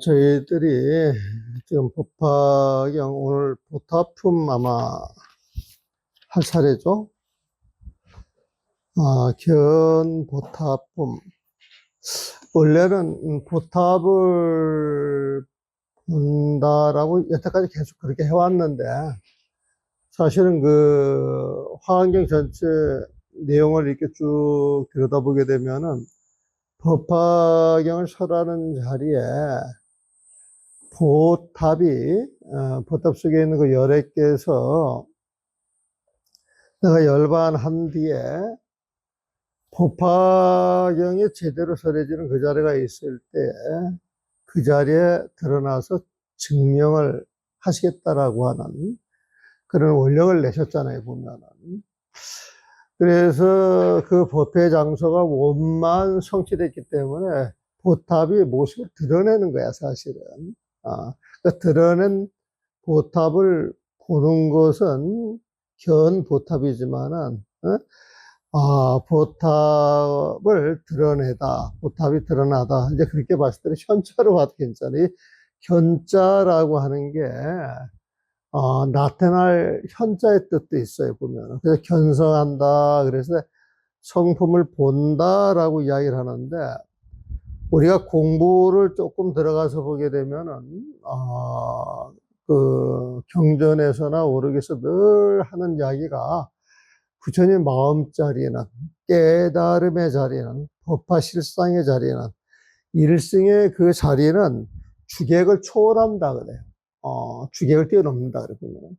저희들이 지금 법화경 오늘 보타품 아마 할 차례죠? 견 보타품. 원래는 보탑을 본다라고 여태까지 계속 그렇게 해왔는데, 사실은 그 화환경 전체 내용을 이렇게 쭉 들여다보게 되면은 법화경을 설하는 자리에 보탑 속에 있는 그 열애께서 내가 열반한 뒤에 법화경이 제대로 설해지는 그 자리가 있을 때 그 자리에 드러나서 증명을 하시겠다라고 하는 그런 원력을 내셨잖아요, 보면은. 그래서 그 법회 장소가 원만 성취됐기 때문에 보탑이 모습을 드러내는 거야, 사실은. 그 드러낸 보탑을 보는 것은 견 보탑이지만은, 보탑을 드러내다, 보탑이 드러나다. 이제 그렇게 봤을 때는 현자로 봐도 괜찮아요. 현자라고 하는 게, 나타날 현자의 뜻도 있어요, 보면. 그래서 견성한다. 그래서 성품을 본다라고 이야기를 하는데, 우리가 공부를 조금 들어가서 보게 되면은, 그 경전에서나 오르기에서 늘 하는 이야기가 부처님 마음자리는, 깨달음의 자리는, 법화실상의 자리는, 일승의 그 자리는 주객을 초월한다 그래요. 주객을 뛰어넘는다 그래요, 보면.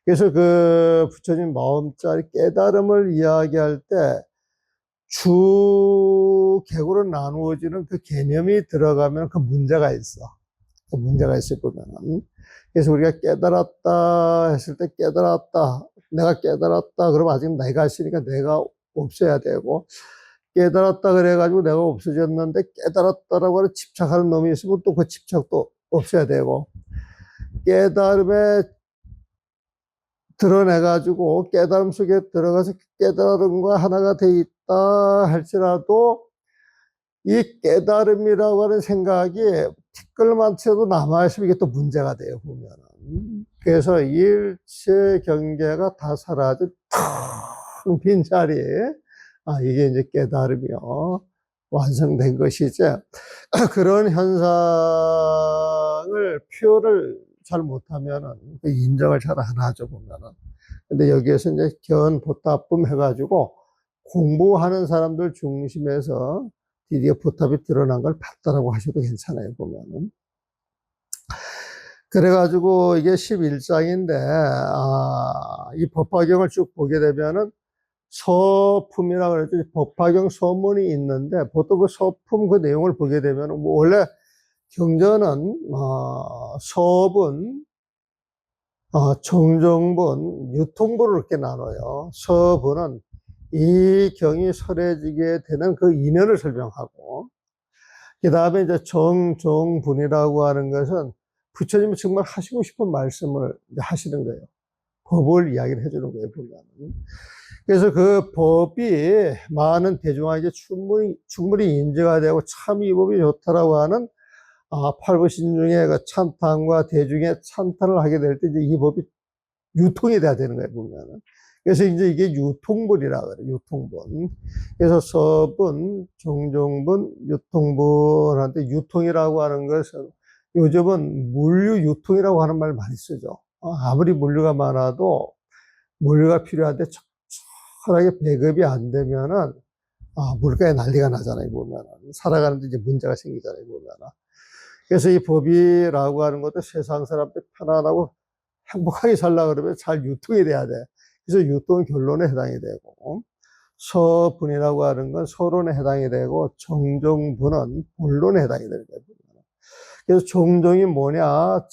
그래서 그 부처님 마음자리 깨달음을 이야기할 때 주객으로 나누어지는 그 개념이 들어가면 그 문제가 있어. 그 문제가 있을 보면은. 그래서 우리가 깨달았다 했을 때 깨달았다. 내가 깨달았다. 그러면 아직 내가 있으니까 내가 없어야 되고, 깨달았다 그래가지고 내가 없어졌는데 깨달았다라고 하는 집착하는 놈이 있으면 또 그 집착도 없어야 되고, 깨달음에 드러내가지고 깨달음 속에 들어가서 깨달음과 하나가 돼 있다 할지라도 이 깨달음이라고 하는 생각이 티끌만치라도 남아있으면 이게 또 문제가 돼요, 보면은. 그래서 일체 경계가 다 사라진 텅 빈 자리에, 이게 이제 깨달음이요. 완성된 것이죠. 그런 현상을 표현을 잘 못하면은 인정을 잘 안 하죠, 보면은. 근데 여기에서 이제 견보탑품 해가지고 공부하는 사람들 중심에서 드디어 보탑이 드러난 걸 봤다라고 하셔도 괜찮아요, 보면은. 그래가지고 이게 11장인데, 이 법화경을 쭉 보게 되면은 서품이라고 그러죠. 법화경 서문이 있는데, 보통 그 서품 그 내용을 보게 되면, 뭐 원래 경전은, 서분, 정정분, 유통분을 이렇게 나눠요. 서분은 이 경이 설해지게 되는 그 인연을 설명하고, 그 다음에 이제 정정분이라고 하는 것은 부처님이 정말 하시고 싶은 말씀을 하시는 거예요. 법을 이야기를 해주는 거예요, 보면은. 그래서 그 법이 많은 대중에게 충분히 인지가 되고 참 이 법이 좋다라고 하는 팔부신 중에 그 찬탄과 대중의 찬탄을 하게 될 때 이제 이 법이 유통이 돼야 되는 거예요, 보면은. 그래서 이제 이게 유통분이라 그래요, 유통분. 그래서 서분, 정정분, 유통분한테 유통이라고 하는 것은 요즘은 물류 유통이라고 하는 말 많이 쓰죠. 아무리 물류가 많아도 물류가 필요한데 적절하게 배급이 안 되면은 물가에 난리가 나잖아요, 보면은. 살아가는데 이제 문제가 생기잖아요, 보면은. 그래서 이 법이라고 하는 것도 세상 사람들 편안하고 행복하게 살려고 그러면 잘 유통이 돼야 돼. 그래서 유통 결론에 해당이 되고, 서분이라고 하는 건 서론에 해당이 되고, 정정분은 본론에 해당이 되는 거예요. 그래서 정정이 뭐냐?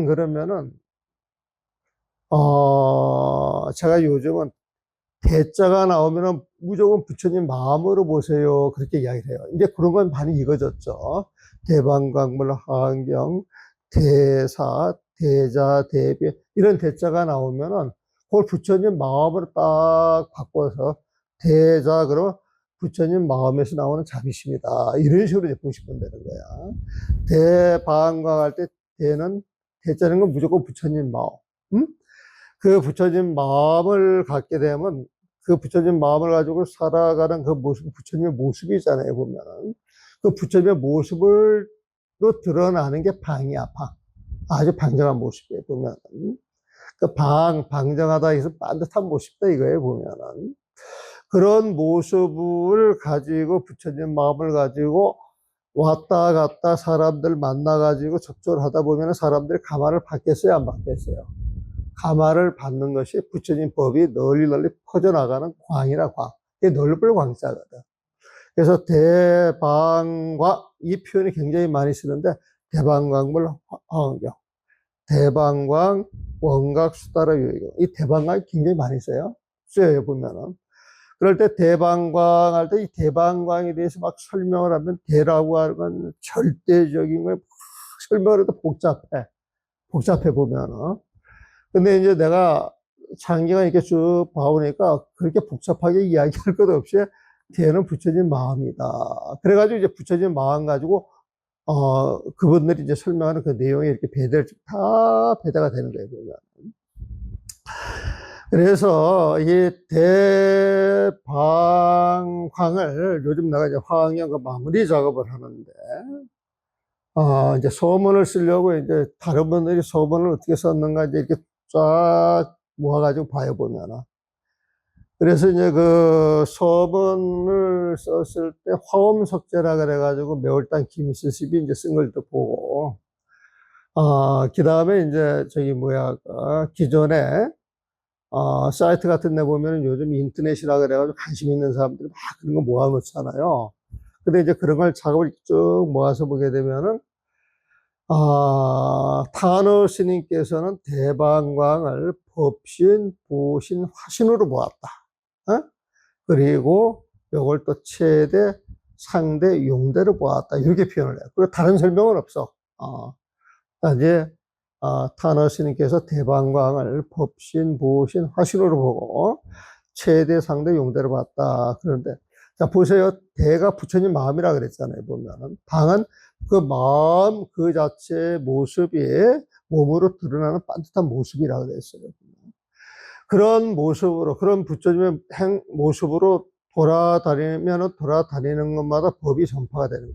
그러면은, 제가 요즘은 대자가 나오면은 무조건 부처님 마음으로 보세요. 그렇게 이야기를 해요. 이제 그런 건 많이 익어졌죠. 대방광물, 하안경, 대사, 대자, 대비, 이런 대자가 나오면은 그걸 부처님 마음으로 딱 바꿔서 대자, 그러면 부처님 마음에서 나오는 자비심이다. 이런 식으로 이제 보시면 되는 거야. 대방광할 때 대는, 대자는 건 무조건 부처님 마음. 응? 그 부처님 마음을 갖게 되면 그 부처님 마음을 가지고 살아가는 그 모습, 부처님의 모습이잖아요, 보면. 그 부처님의 모습으로 드러나는 게 방이야, 방. 아주 방정한 모습이에요, 보면. 그 방정하다 해서 반듯한 모습이다, 이거예요, 보면은. 그런 모습을 가지고 부처님 마음을 가지고 왔다 갔다 사람들 만나가지고 접촉을 하다 보면 사람들이 감화를 받겠어요, 안 받겠어요? 감화를 받는 것이 부처님 법이 널리 널리 퍼져나가는 광이라 광. 이게 넓을 광자거든. 그래서 대방광, 이 표현이 굉장히 많이 쓰는데, 대방광물 화환경, 대방광, 원각, 수다라, 유의경. 이 대방광이 굉장히 많이 써요. 쓰여요, 보면은. 그럴 때 대방광 할 때 이 대방광에 대해서 막 설명을 하면 대라고 하는 건 절대적인 걸 막 설명을 해도 복잡해. 복잡해 보면은. 근데 이제 내가 장기간 이렇게 쭉 봐보니까 그렇게 복잡하게 이야기할 것 없이 대는 부처님 마음이다. 그래가지고 이제 부처님 마음 가지고, 그분들이 이제 설명하는 그 내용이 이렇게 다 배대가 되는 거예요, 보면. 그래서 이 대방광을 요즘 내가 이제 화학연 그 마무리 작업을 하는데, 이제 소문을 쓰려고 이제 다른 분들이 소문을 어떻게 썼는가 이제 이렇게 쫙 모아가지고 봐요, 보면은. 그래서 이제 그 소문을 썼을 때 화엄석재라 그래가지고 매월당 김수습이 이제 쓴 걸 또 보고, 그 다음에 이제 기존에 사이트 같은 데 보면은 요즘 인터넷이라 그래가지고 관심 있는 사람들이 막 그런 거 모아놓잖아요. 근데 이제 그런 걸 작업을 쭉 모아서 보게 되면은, 탄어 스님께서는 대방광을 법신, 보신, 화신으로 보았다. 그리고 이걸 또 최대, 상대, 용대로 보았다. 이렇게 표현을 해요. 그리고 다른 설명은 없어. 이제 탄어 스님께서 대방광을 법신, 보신, 화신으로 보고 최대, 상대, 용대로 봤다. 그런데 자 보세요. 대가 부처님 마음이라 그랬잖아요. 보면은 방은 그 마음 그 자체의 모습이 몸으로 드러나는 반듯한 모습이라 그랬어요. 그런 모습으로 그런 부처님의 모습으로 돌아다니는 것마다 법이 전파가 되는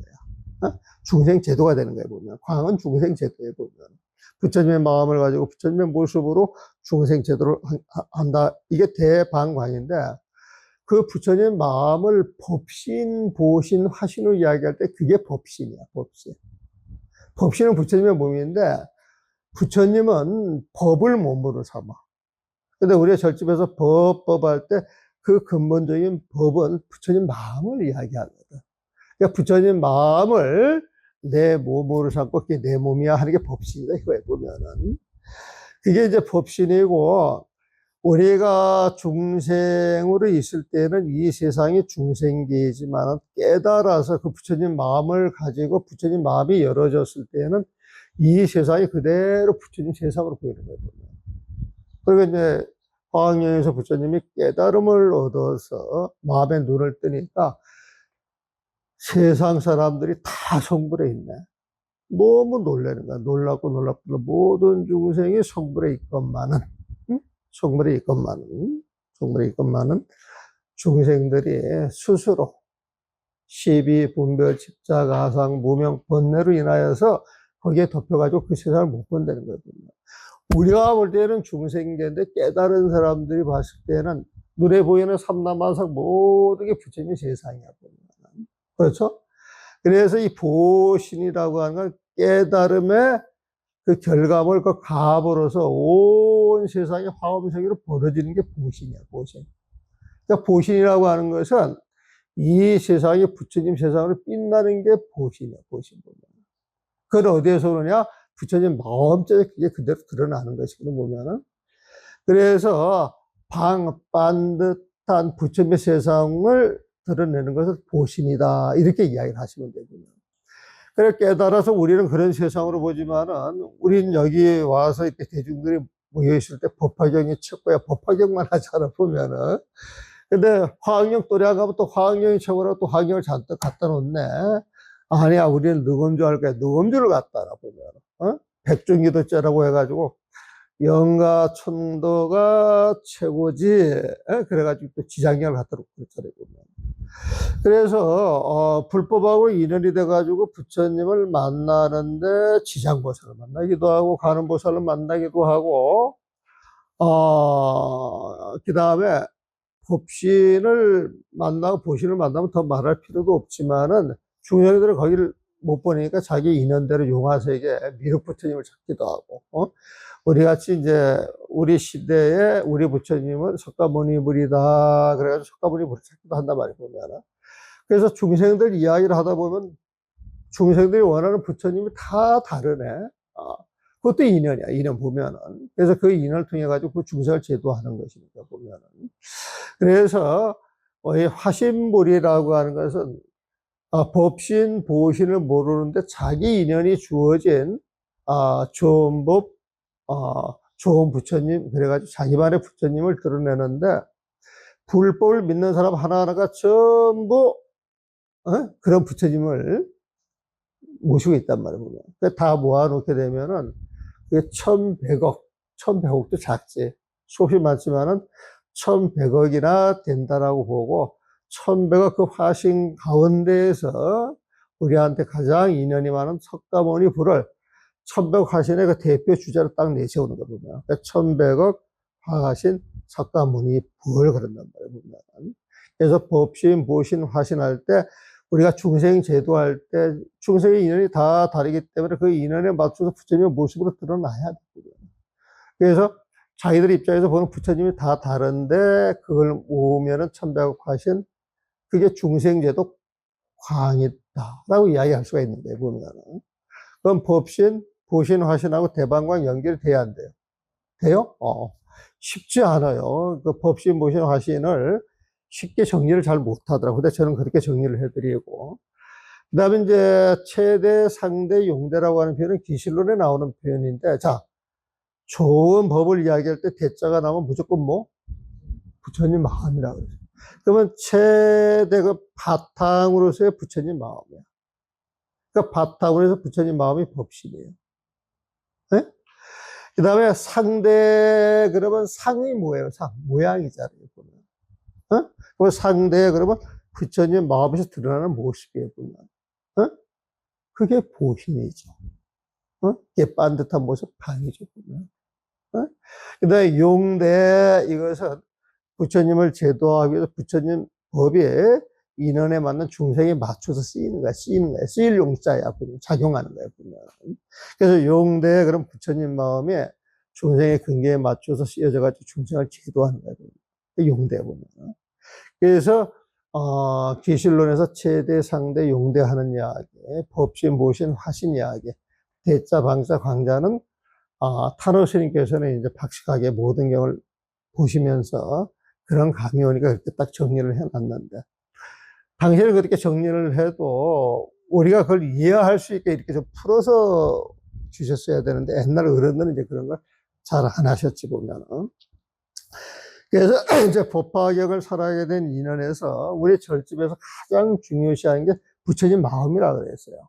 거야. 중생 제도가 되는 거예요. 보면 광은 중생 제도에 보면 부처님의 마음을 가지고 부처님의 모습으로 중생 제도를 한다. 이게 대방광인데 그 부처님 마음을 법신, 보신, 화신으로 이야기할 때 그게 법신이야. 법신. 법신은 부처님의 몸인데 부처님은 법을 몸으로 삼아. 근데 우리가 절집에서 법할 때 그 근본적인 법은 부처님 마음을 이야기하거든. 그러니까 부처님 마음을 내 몸으로 삼고 그게 내 몸이야 하는 게 법신이다. 이거에 보면은. 그게 이제 법신이고, 우리가 중생으로 있을 때는 이 세상이 중생계이지만 깨달아서 그 부처님 마음을 가지고 부처님 마음이 열어졌을 때는 이 세상이 그대로 부처님 세상으로 보이는 거예요. 그리고 이제 화학여행에서 부처님이 깨달음을 얻어서 마음의 눈을 뜨니까 세상 사람들이 다 성불해 있네. 너무 놀라는 거야. 놀랍고 모든 중생이 성불해 있건만은, 응? 성불해 있건만은 중생들이 스스로 시비, 분별, 집착, 아상, 무명, 번뇌로 인하여서 거기에 덮여가지고 그 세상을 못 본다는 거거든요. 우리가 볼 때는 중생계인데 깨달은 사람들이 봤을 때는 눈에 보이는 삼라만상 모든 게 부처님의 세상이야. 그렇죠? 그래서 이 보신이라고 하는 건 깨달음의 그 결과물, 그 가업으로서 온 세상이 화엄세계로 벌어지는 게 보신이야, 보신. 그러니까 보신이라고 하는 것은 이 세상이 부처님 세상으로 빛나는 게 보신이야, 보신. 그건 어디에서 오느냐? 부처님 마음속에 그게 그대로 드러나는 것이거든, 보면은. 그래서 반듯한 부처님의 세상을 드러내는 것을 보신이다. 이렇게 이야기를 하시면 되거든요. 그래, 깨달아서 우리는 그런 세상으로 보지만은, 우리는 여기 와서 이렇게 대중들이 모여있을 때 법화경이 척고야 법화경만 하잖아, 보면은. 근데 화학영 또래 안 가면 또 화학영이 최고라고 또 화학영을 잔뜩 갖다 놓네. 아니야, 우리는 누금주 할 거야. 누금주를 갖다 놔, 보면. 백중기도죄라고 해가지고, 영가 천도가 최고지. 그래가지고 또 지장경을 갖다 놓고 그랬잖아요, 보면. 그래서, 불법하고 인연이 돼가지고 부처님을 만나는데 지장보살을 만나기도 하고, 가는보살을 만나기도 하고, 그 다음에 법신을 만나고 보신을 만나면 더 말할 필요도 없지만은 중생들은 거기를 못 보니까 자기 인연대로 용화세계 미륵 부처님을 찾기도 하고, 우리 같이 이제 우리 시대에 우리 부처님은 석가모니불이다. 그래가지고 석가모니불을 찾기도 한단 말이에요, 보면은. 그래서 중생들 이야기를 하다 보면 중생들이 원하는 부처님이 다 다르네. 그것도 인연이야, 인연 보면은. 그래서 그 인연을 통해 가지고 그 중생을 제도하는 것이니까, 보면은. 그래서 이 화신불이라고 하는 것은 법신, 보신을 모르는데 자기 인연이 주어진 좋은 법, 좋은 부처님, 그래가지고 자기만의 부처님을 드러내는데 불법을 믿는 사람 하나하나가 전부 그런 부처님을 모시고 있단 말이에요, 보면. 다 모아놓게 되면은 그게 1100억도 작지. 수없이 많지만은 1100억이나 된다라고 보고, 1100억 그 화신 가운데에서 우리한테 가장 인연이 많은 석가모니 불을 1100억 화신의 그 대표 주자로 딱 내세우는 거 보면. 1100억 화신 석가모니 불 그런단 말이에요, 보면. 그래서 법신, 보신, 화신할 때 우리가 중생 제도할 때 중생의 인연이 다 다르기 때문에 그 인연에 맞춰서 부처님의 모습으로 드러나야 되거든요. 그래서 자기들 입장에서 보는 부처님이 다 다른데 그걸 모으면은 천백억 화신, 그게 중생 제도 광이다라고 이야기할 수가 있는 거예요, 보면은. 그럼 법신, 보신, 화신하고 대방광 연결이 돼야 안 돼요? 돼요? 쉽지 않아요. 그 법신, 보신, 화신을 쉽게 정리를 잘 못하더라고요. 근데 저는 그렇게 정리를 해드리고. 그 다음에 이제 최대, 상대, 용대라고 하는 표현은 기실론에 나오는 표현인데, 자, 좋은 법을 이야기할 때 대자가 나오면 무조건 뭐? 부처님 마음이라고 그러죠. 그러면 최대 그 바탕으로서의 부처님 마음이야. 그러니까 바탕으로 해서 부처님 마음이 법신이에요. 네? 그 다음에 상대, 그러면 상이 뭐예요? 상, 모양이잖아요. 보면. 그 상대, 그러면 부처님 마음에서 드러나는 모습이에요, 보면. 그게 보신이죠. 이게 반듯한 모습, 방이죠, 보면. 그 다음에 용대, 이것은 부처님을 제도하기 위해서 부처님 법에 인연에 맞는 중생에 맞춰서 쓰이는 거야, 쓰일 용자야, 작용하는 거야, 보면. 그래서 용대, 그럼 부처님 마음에 중생의 근계에 맞춰서 쓰여져가지고 중생을 제도하는 거야, 용대 보면. 그래서, 기실론에서 최대, 상대, 용대하는 이야기, 법신, 보신, 화신 이야기, 대자, 방자, 광자는, 탄호 스님께서는 이제 박식하게 모든 경을 보시면서 그런 강의원이가 그렇게 딱 정리를 해놨는데, 당신을 그렇게 정리를 해도 우리가 그걸 이해할 수 있게 이렇게 좀 풀어서 주셨어야 되는데, 옛날 어른들은 이제 그런 걸 잘 안 하셨지, 보면은. 그래서 이제 법화격을 살아가게 된 인연에서 우리 절집에서 가장 중요시하는 게 부처님 마음이라 그랬어요.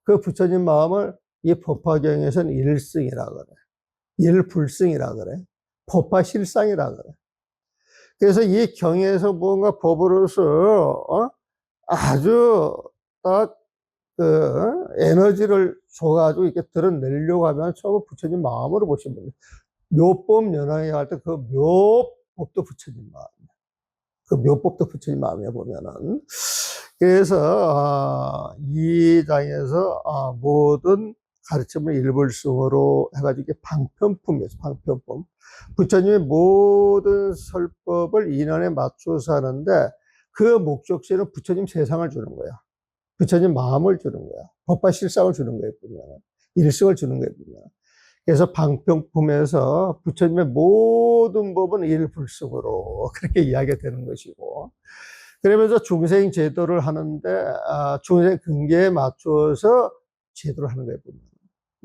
그 부처님 마음을 이 법화경에서는 일승이라 그래. 일불승이라 그래. 법화실상이라 그래. 그래서 이 경에서 뭔가 법으로서 아주 딱 그 에너지를 줘가지고 이렇게 드러내려고 하면 처음 부처님 마음으로 보시면 돼요. 묘법 연항에 갈 때 그 묘법도 부처님 마음이야. 그 묘법도 부처님 마음이야, 보면은. 그래서 이 장에서 모든 가르침을 일불승으로 해가지고 방편품이었어, 방편품. 부처님의 모든 설법을 인연에 맞춰서 하는데 그 목적지는 부처님 세상을 주는 거야. 부처님 마음을 주는 거야. 법과 실상을 주는 거예요, 보면. 일승을 주는 거예요, 보면. 그래서 방편품에서 부처님의 모든 법은 일불승으로 그렇게 이야기가 되는 것이고, 그러면서 중생 제도를 하는데 중생 근계에 맞춰서 제도를 하는 거예요, 보면.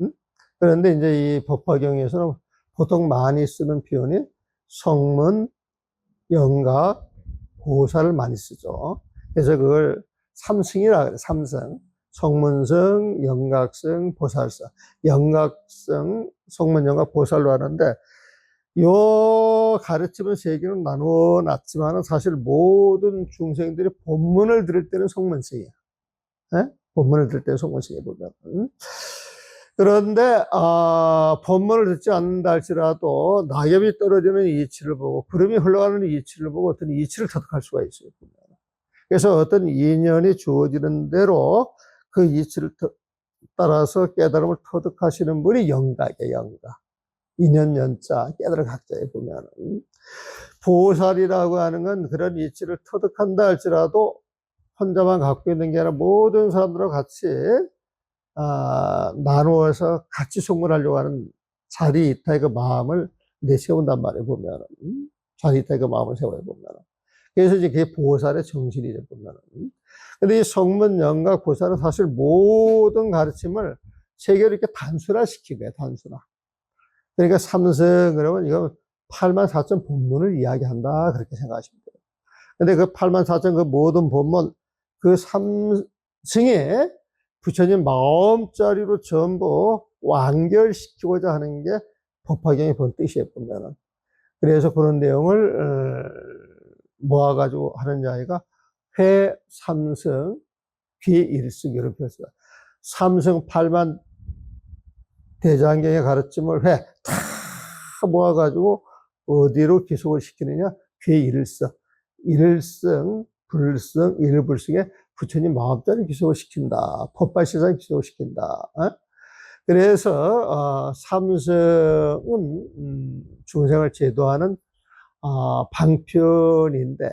응? 그런데 이제 이 법화경에서는 보통 많이 쓰는 표현이 성문, 영각, 보살을 많이 쓰죠. 그래서 그걸 삼승이라 그래요. 삼승. 성문성, 영각성, 보살성. 영각성, 성문영각, 보살로 하는데 요 가르침은 세 개로 나누어 놨지만 사실 모든 중생들이 본문을 들을 때는 성문성이에요. 예? 본문을 들을 때는 성문성이에요. 보면. 그런데 본문을 듣지 않는다 할지라도 낙엽이 떨어지는 이치를 보고 구름이 흘러가는 이치를 보고 어떤 이치를 터득할 수가 있어요. 그래서 어떤 인연이 주어지는 대로 그 이치를 따라서 깨달음을 터득하시는 분이 영각이에요. 영각. 인연 연자 깨달음 각자에 보면은 보살이라고 하는 건 그런 이치를 터득한다 할지라도 혼자만 갖고 있는 게 아니라 모든 사람들과 같이 나누어서 같이 성불하려고 하는 자리이타의 그 마음을 내세운단 말이에요. 보면은 자리이타의 그 마음을 세워요. 보면은 그래서 이제 그게 보살의 정신이죠. 보면은 근데 이 성문 영각 보살은 사실 모든 가르침을 세계로 이렇게 단순화시킨 거예요. 단순화. 그러니까 삼승 그러면 이거 84,000 본문을 이야기한다 그렇게 생각하시면 돼요. 근데 그 84,000 그 모든 본문 그 삼승에 부처님 마음자리로 전부 완결시키고자 하는 게 법화경의 본 뜻이에요. 보면은 그래서 그런 내용을 모아가지고 하는 자기가 회 삼승 귀 일승 이렇게 했어요. 삼승 8만 대장경의 가르침을 회 다 모아가지고 어디로 기속을 시키느냐? 귀 일승, 일승, 불승, 일불승에 부처님 마음자리 기속을 시킨다. 법발시장 기속을 시킨다. 그래서 삼승은 중생을 제도하는 방편인데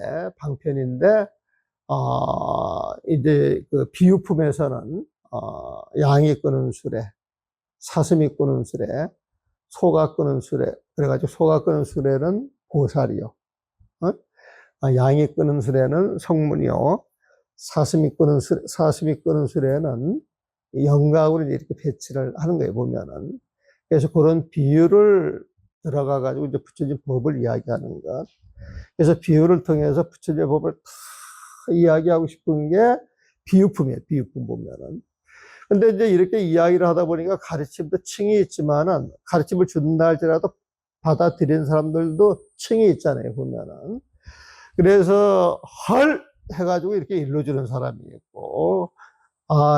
이제 그 비유품에서는 양이 끄는 수레, 사슴이 끄는 수레, 소가 끄는 수레. 그래가지고 소가 끄는 수레는 보살이요. 양이 끄는 수레는 성문이요. 사슴이 끄는 수레는 영각으로 이렇게 배치를 하는 거예요, 보면은. 그래서 그런 비유를 들어가가지고 이제 부처님 법을 이야기하는 것. 그래서 비유를 통해서 부처님의 법을 다 이야기하고 싶은 게 비유품이에요, 비유품 보면은. 근데 이제 이렇게 이야기를 하다 보니까 가르침도 층이 있지만은 가르침을 준다 할지라도 받아들이는 사람들도 층이 있잖아요, 보면은. 그래서 헐! 해가지고 이렇게 일러주는 사람이 있고,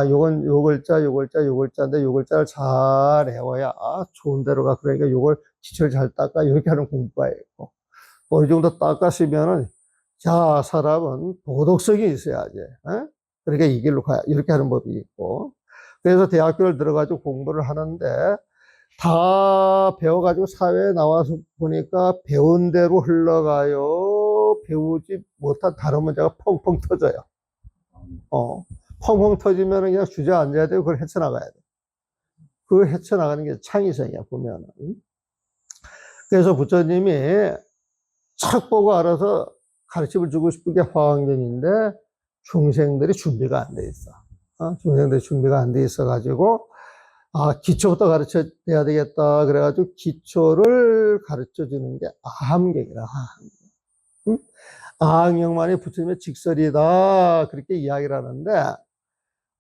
요건 요 글자, 요 글자, 요 글자인데 요 글자를 잘 외워야 좋은 데로 가. 그러니까 요걸 기초를 잘 닦아. 이렇게 하는 공부가 있고. 어느 정도 닦았으면은, 자, 사람은 도덕성이 있어야지. 그러니까 이 길로 가야. 이렇게 하는 법이 있고. 그래서 대학교를 들어가지고 공부를 하는데, 다 배워가지고 사회에 나와서 보니까 배운 대로 흘러가요. 배우지 못한 다른 문제가 펑펑 터져요. 펑펑 터지면 그냥 주저앉아야 되고 그걸 헤쳐나가야 돼. 그 헤쳐나가는 게 창의성이야, 보면은. 그래서 부처님이 착 보고 알아서 가르침을 주고 싶은 게 화엄경인데 중생들이 준비가 안 돼 있어. 중생들이 준비가 안 돼 있어가지고 기초부터 가르쳐야 되겠다. 그래가지고 기초를 가르쳐 주는 게 아함경이라, 아함경. 아함경만이 부처님의 직설이다. 그렇게 이야기를 하는데,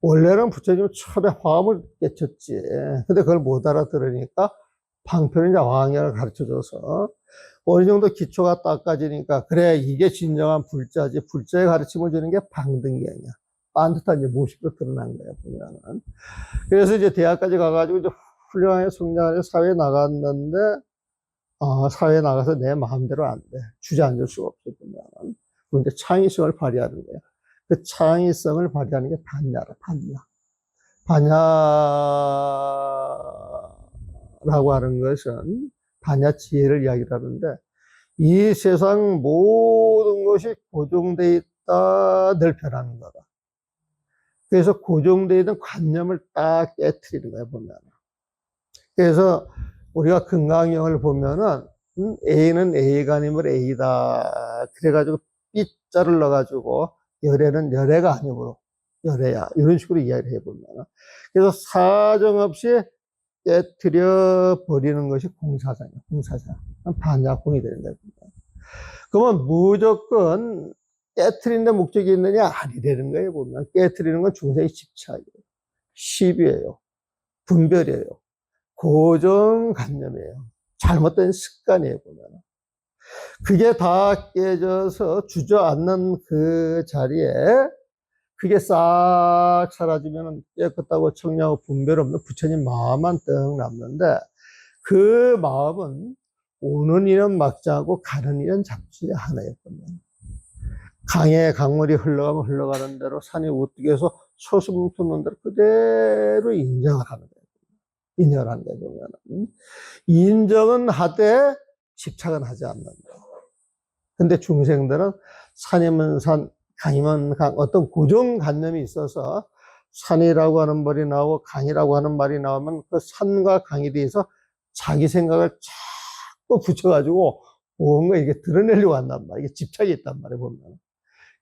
원래는 부처님은 처음에 화엄을 깨쳤지. 근데 그걸 못 알아들으니까 방편이 이제 화엄경을 가르쳐 줘서, 어느 정도 기초가 닦아지니까, 그래, 이게 진정한 불자지. 불자의 가르침을 주는 게 방등경이야. 반듯한 이제 모습으로 드러난 거야, 보면은. 그래서 이제 대학까지 가가지고 이제 훌륭하게 성장해서 사회에 나갔는데, 사회에 나가서 내 마음대로 안 돼. 주저앉을 수가 없어, 보면은. 그런데 창의성을 발휘하는 거야. 그 창의성을 발휘하는 게 반야라, 반야. 반야라고 하는 것은 반야 지혜를 이야기를 하는데, 이 세상 모든 것이 고정되어 있다, 늘 변하는 거다. 그래서 고정되어 있는 관념을 딱 깨트리는 거야, 보면. 그래서 우리가 금강경을 보면은, A는 A가 아니면 A다. 그래가지고 B자를 넣어가지고, 열애는 열애가 아니므로, 열애야. 이런 식으로 이야기를 해보면. 그래서 사정없이 깨트려 버리는 것이 공사장이야, 공사장. 반야공이 되는 거야. 그러면 무조건 깨트리는 데 목적이 있느냐? 아니라는 거예요, 보면. 깨트리는 건 중생의 집착이에요. 시비예요. 분별이에요. 고정관념이에요. 잘못된 습관이에요, 보면. 그게 다 깨져서 주저앉는 그 자리에 그게 싹 사라지면 깨끗하고 청량하고 분별 없는 부처님 마음만 떡 남는데 그 마음은 오는 이는 막자고 가는 이는 잡지 않아요. 강에 강물이 흘러가면 흘러가는 대로 산이 우뚝해서 소금 솟는 대로 그대로 인정을 하는 거예요. 인정을 하는 거예요. 보면 인정은 하되 집착은 하지 않는다. 근데 중생들은 산이면 산, 강이면 강, 어떤 고정관념이 있어서 산이라고 하는 말이 나오고 강이라고 하는 말이 나오면 그 산과 강에 대해서 자기 생각을 자꾸 붙여가지고 뭔가 이게 드러내려고 한단 말이에요. 이게 집착이 있단 말이에요, 보면.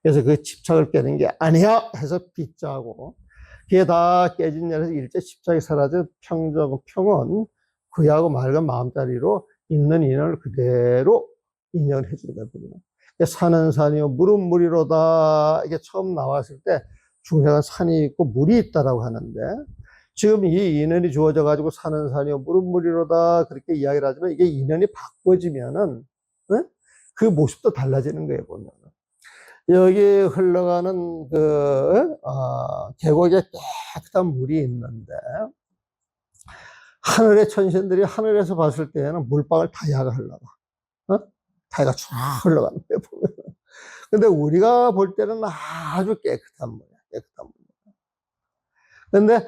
그래서 그 집착을 깨는 게 아니야! 해서 빗자고. 그게 다 깨진 년에서 일제 집착이 사라져 평정, 평온, 그야고 맑은 마음자리로 있는 인연을 그대로 인정을 해주는 거예요, 보면. 산은 산이요, 물은 물이로다. 이게 처음 나왔을 때 중생은 산이 있고 물이 있다라고 하는데 지금 이 인연이 주어져 가지고 산은 산이요, 물은 물이로다. 그렇게 이야기를 하지만 이게 인연이 바꿔지면은, 그 모습도 달라지는 거예요, 보면. 여기 흘러가는 계곡에 깨끗한 물이 있는데 하늘의 천신들이 하늘에서 봤을 때는 물방울 다이아가 흘러가. 다이아가 쫙 흘러가는 거예요, 보면. 근데 우리가 볼 때는 아주 깨끗한 물이야, 깨끗한 물. 근데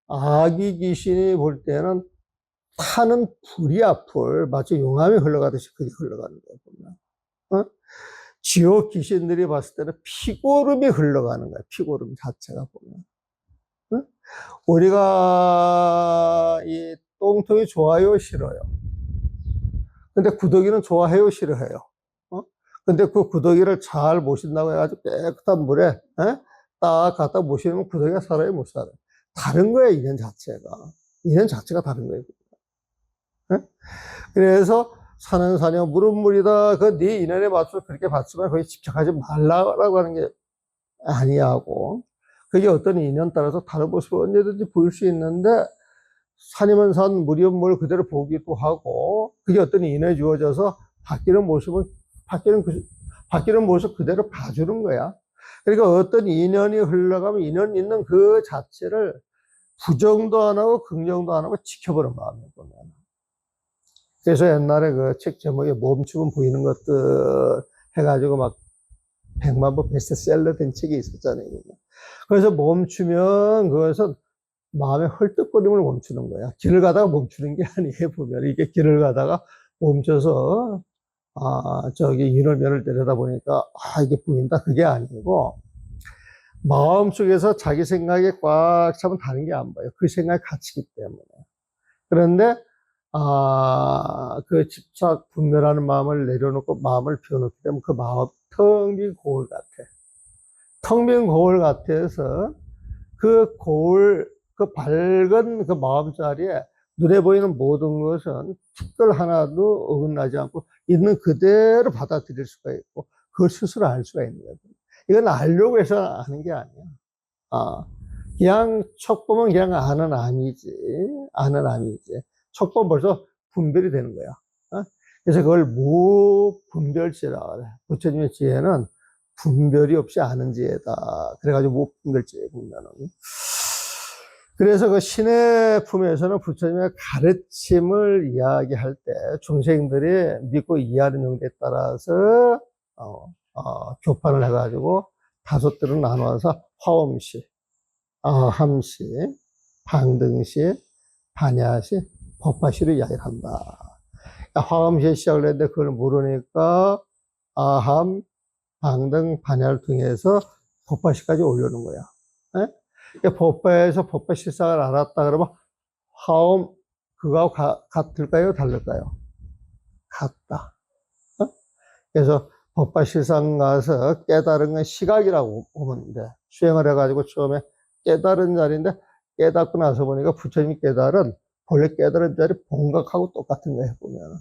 아기 귀신이 볼 때는 타는 불이야, 불. 마치 용암이 흘러가듯이 그게 흘러가는 거예요, 보면. 지옥 귀신들이 봤을 때는 피고름이 흘러가는 거야, 피고름 자체가 보면. 우리가 이 똥통이 좋아요, 싫어요? 근데 구더기는 좋아해요, 싫어해요? 근데 그 구더기를 잘 모신다고 해가지고 깨끗한 물에, 딱 갖다 모시면 구더기가 살아요, 못 살아요? 다른 거예요, 인연 자체가. 인연 자체가 다른 거예요. 그래서 산은 산이요, 물은 물이다. 그 네 인연에 맞춰서 그렇게 봤지만 거기 집착하지 말라고 하는 게 아니하고, 그게 어떤 인연 따라서 다른 모습을 언제든지 보일 수 있는데, 산이면 산, 물이면 물 그대로 보기도 하고, 그게 어떤 인연에 주어져서 바뀌는 모습을, 바뀌는 모습 그대로 봐주는 거야. 그러니까 어떤 인연이 흘러가면 인연 있는 그 자체를 부정도 안 하고 긍정도 안 하고 지켜보는 마음이에요, 보면. 그래서 옛날에 그 책 제목에 멈추면 보이는 것들 해가지고 막 100만 부 베스트셀러 된 책이 있었잖아요. 그래서 멈추면 그것은 마음의 헐떡거림을 멈추는 거야. 길을 가다가 멈추는 게 아니에요, 보면. 이게 길을 가다가 멈춰서, 저기 인월면을 내려다 보니까, 이게 보인다. 그게 아니고, 마음속에서 자기 생각에 꽉 차면 다른 게 안 보여요. 그 생각이 갇히기 때문에. 그런데, 그 집착, 분별하는 마음을 내려놓고 마음을 비워놓기 때문에 그 마음 텅 빈 거울 같아. 텅 빈 거울 같아서 그 거울, 그 밝은 그 마음자리에 눈에 보이는 모든 것은 특별 하나도 어긋나지 않고 있는 그대로 받아들일 수가 있고 그걸 스스로 알 수가 있는 거예요. 이건 알려고 해서 아는 게 아니야. 그냥 척 보면 그냥 아는 암이지. 아는 암이지. 척 보면 벌써 분별이 되는 거야. 그래서 그걸 무분별지라 그래. 부처님의 지혜는 분별이 없이 아는 지혜다. 그래가지고 무분별지혜 보면은. 그래서 그 신의 품에서는 부처님의 가르침을 이야기할 때 중생들이 믿고 이해하는 용도에 따라서 교판을 해가지고 5대로 나눠서 화엄시, 함시, 방등시, 반야시, 법화시로 이야기를 한다. 화엄시에 시작을 했는데 그걸 모르니까 아함, 방등, 반야를 통해서 법화시까지 올려놓은 거야. 법화에서 법화 실상을 알았다 그러면 화엄 그거하고 같을까요? 다를까요? 같다. 그래서 법화 실상 가서 깨달은 건 시각이라고 보면 돼. 수행을 해가지고 처음에 깨달은 자리인데 깨닫고 나서 보니까 부처님이 깨달은 본래 깨달은 자리 본각하고 똑같은 거예요, 보면.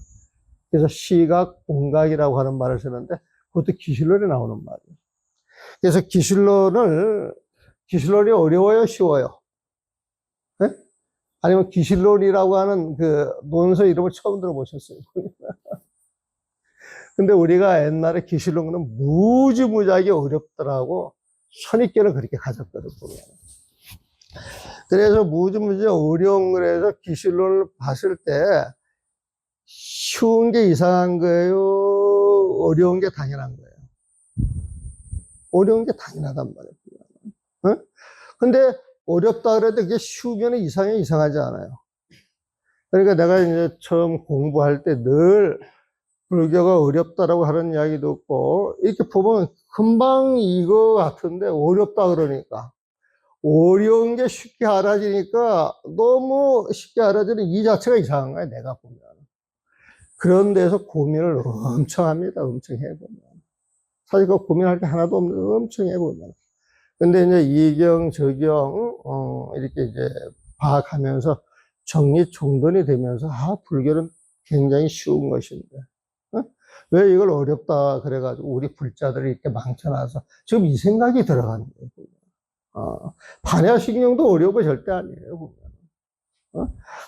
그래서 시각, 본각이라고 하는 말을 쓰는데 그것도 기실론에 나오는 말이에요. 그래서 기술론이 어려워요, 쉬워요? 네? 아니면 기술론이라고 하는 그 논서 이름을 처음 들어보셨어요? 근데 우리가 옛날에 기술론은 무지무지하게 어렵더라고 선입견을 그렇게 가졌거든, 보면. 그래서 무지무지 어려운 거라서 기술론을 봤을 때 쉬운 게 이상한 거예요? 어려운 게 당연한 거예요? 어려운 게 당연하단 말이에요. 어? 근데 어렵다 그래도 그게 쉬우면 이상하지 않아요. 그러니까 내가 이제 처음 공부할 때 늘 불교가 어렵다라고 하는 이야기도 없고, 이렇게 보면 금방 이거 같은데 어렵다 그러니까. 어려운 게 쉽게 알아지니까 너무 쉽게 알아지는 이 자체가 이상한 거야, 내가 보면. 그런 데서 고민을 엄청 합니다, 엄청 해보면. 사실 그 고민할 게 하나도 없는 엄청 해보면. 근데 이제 이경, 저경, 이렇게 이제 파악하면서 정리총론이 되면서, 불교는 굉장히 쉬운 것인데. 어? 왜 이걸 어렵다 그래가지고 우리 불자들이 이렇게 망쳐놔서 지금 이 생각이 들어가는 거예요. 반야식용도 어려운 거 절대 아니에요. 보면.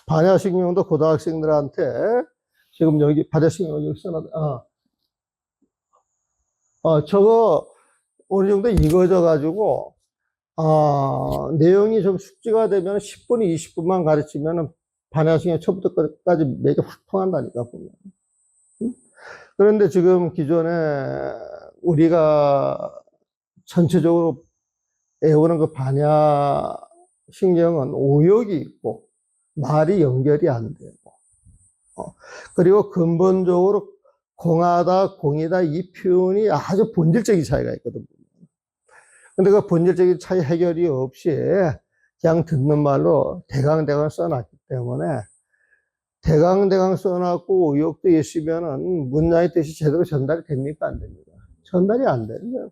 반야식용도 고등학생들한테 지금 여기 반야식용 여기 써놔. 저거 어느 정도 익어져 가지고 내용이 좀 숙지가 되면 10분, 20분만 가르치면은 반야식용 처음부터 끝까지 매개 확 통한다니까 보면. 그런데 지금 기존에 우리가 전체적으로 애우는 그 반야 신경은 오역이 있고 말이 연결이 안 되고 그리고 근본적으로 공하다 공이다 이 표현이 아주 본질적인 차이가 있거든. 근데 그 본질적인 차이 해결이 없이 그냥 듣는 말로 대강대강 써놨기 때문에 대강대강 써놨고 의욕도 있으면은 문장의 뜻이 제대로 전달이 됩니까? 안 됩니까? 전달이 안 되는 거예요.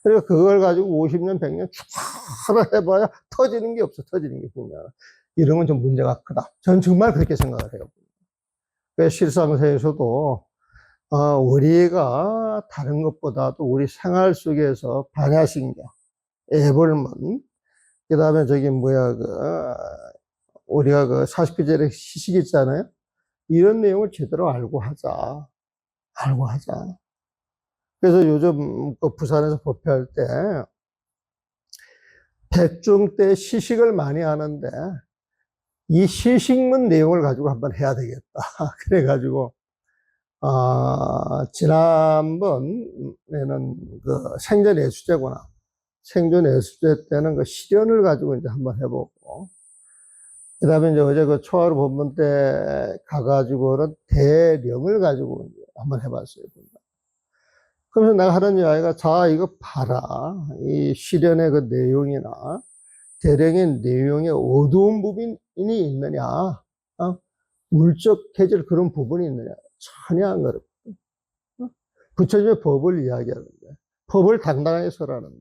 그러니까 그걸 가지고 50년, 100년 쭉 해봐야 터지는 게 없어, 터지는 게 보면. 이런 건 좀 문제가 크다. 저는 정말 그렇게 생각을 해요. 실상세에서도, 우리가 다른 것보다도 우리 생활 속에서 반야신경, 애벌문, 그 다음에 우리가 그 40계절의 시식 있잖아요. 이런 내용을 제대로 알고 하자. 알고 하자. 그래서 요즘 그 부산에서 법회할 때 백중 때 시식을 많이 하는데 이 시식문 내용을 가지고 한번 해야 되겠다. 그래가지고 지난번에는 그 생전예수제구나. 생전예수제 때는 그 시련을 가지고 이제 한번 해보고 그 다음에 이제 어제 그 초하루 법문 때 가가지고는 대령을 가지고 이제 한번 해봤어요. 그래서 내가 하는 이야기가, 자, 이거 봐라. 이 시련의 그 내용이나 대령의 내용에 어두운 부분이 있느냐, 물적해질 그런 부분이 있느냐. 전혀 안 그렇고. 부처님의 법을 이야기하는데, 법을 당당하게 설하는데,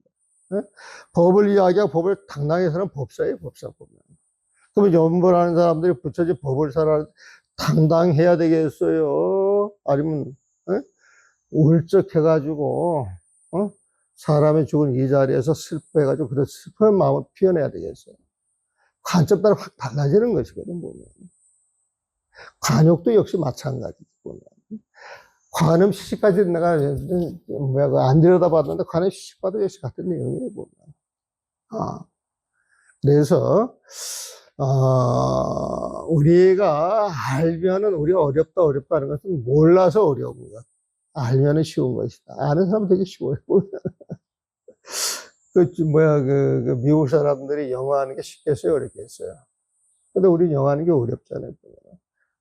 법을 이야기하고 법을 당당하게 설하는 법사예요, 법사 보면. 그러면 연벌하는 사람들이 부처님 법을 설하는데, 당당해야 되겠어요? 아니면, 울적해가지고, 사람이 죽은 이 자리에서 슬퍼해가지고, 그런 슬픈 마음을 표현해야 되겠어요. 관점 따라 확 달라지는 것이거든, 보면. 관욕도 역시 마찬가지지, 보면. 관음 시식까지 내가, 안 들여다봤는데, 관음 시식과도 역시 같은 내용이에요, 보면. 그래서, 우리가 알면은 우리가 어렵다 하는 것은 몰라서 어려운 것. 알면은 쉬운 것이다. 아는 사람 되게 쉬워요. 미국 사람들이 영어 하는 게 쉽겠어요? 어렵겠어요? 근데 우리 영어 하는 게 어렵잖아요.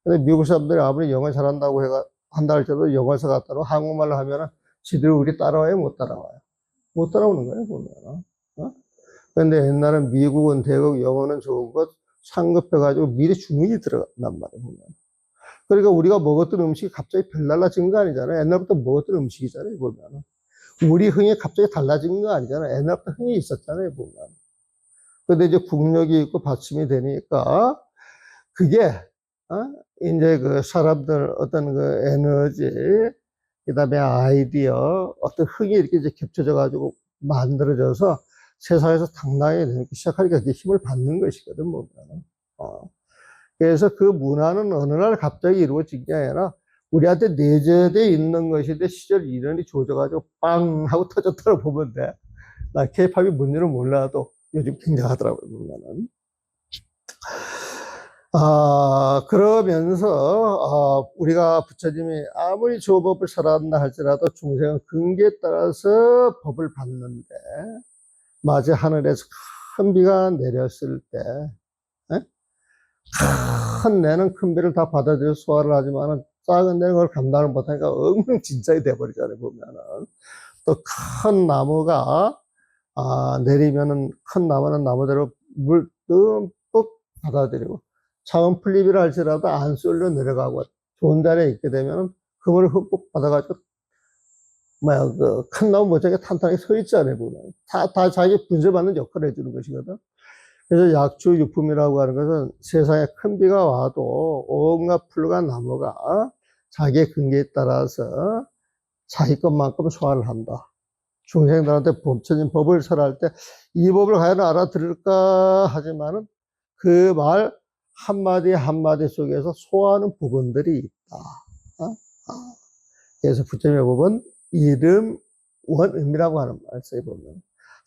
근데 미국 사람들이 아무리 영어 잘한다고 한다 할지라도 영어에서 갖다가 한국말로 하면은 지들이 우리 따라와요? 못 따라와요? 못 따라오는 거예요, 보면. 근데 옛날엔 미국은 대국 영어는 좋은 것 상급해가지고 미리 주문이 들어간단 말이에요, 보면. 그러니까 우리가 먹었던 음식이 갑자기 별달라진 거 아니잖아요. 옛날부터 먹었던 음식이잖아요, 보면. 우리 흥이 갑자기 달라진 거 아니잖아요. 옛날부터 흥이 있었잖아요, 보면. 근데 이제 국력이 있고 받침이 되니까, 그게, 이제 그 사람들 어떤 그 에너지, 그 다음에 아이디어, 어떤 흥이 이렇게 이제 겹쳐져 가지고 만들어져서 세상에서 당당하게 시작하니까 이게 힘을 받는 것이거든, 보면은. 그래서 그 문화는 어느 날 갑자기 이루어진 게 아니라 우리한테 내재되어 있는 것인데 시절 인연이 조져가지고 빵 하고 터졌다고 보면 돼. 나 케이팝이 뭔지는 몰라도 요즘 굉장하더라고요, 보면은. 그러면서, 우리가 부처님이 아무리 조법을 살았나 할지라도 중생은 근기에 따라서 법을 받는데, 마치 하늘에서 큰 비가 내렸을 때, 에? 큰 내는 큰 비를 다 받아들여 소화를 하지만은 작은 내는 그걸 감당을 못하니까 엉망진창이 돼버리잖아요, 보면은. 또 큰 나무가, 내리면은 큰 나무는 나무대로 물 듬뿍 받아들이고, 작은 풀잎이라 할지라도 안 쏠려 내려가고, 좋은 자리에 있게 되면은 그물을 흠뻑 받아가지고, 큰 나무 못지않게 탄탄하게 서 있잖아요, 보면. 다 자기 분쇄받는 역할을 해주는 것이거든. 그래서 약주유품이라고 하는 것은 세상에 큰 비가 와도 온갖 풀과 나무가 자기의 근기에 따라서 자기 것만큼 소화를 한다. 중생들한테 부처님 법을 설할 때 이 법을 과연 알아들을까 하지만은 그 말 한마디 한마디 속에서 소화하는 부분들이 있다. 그래서 부처님의 법은 이름 원음이라고 하는 말씀에 보면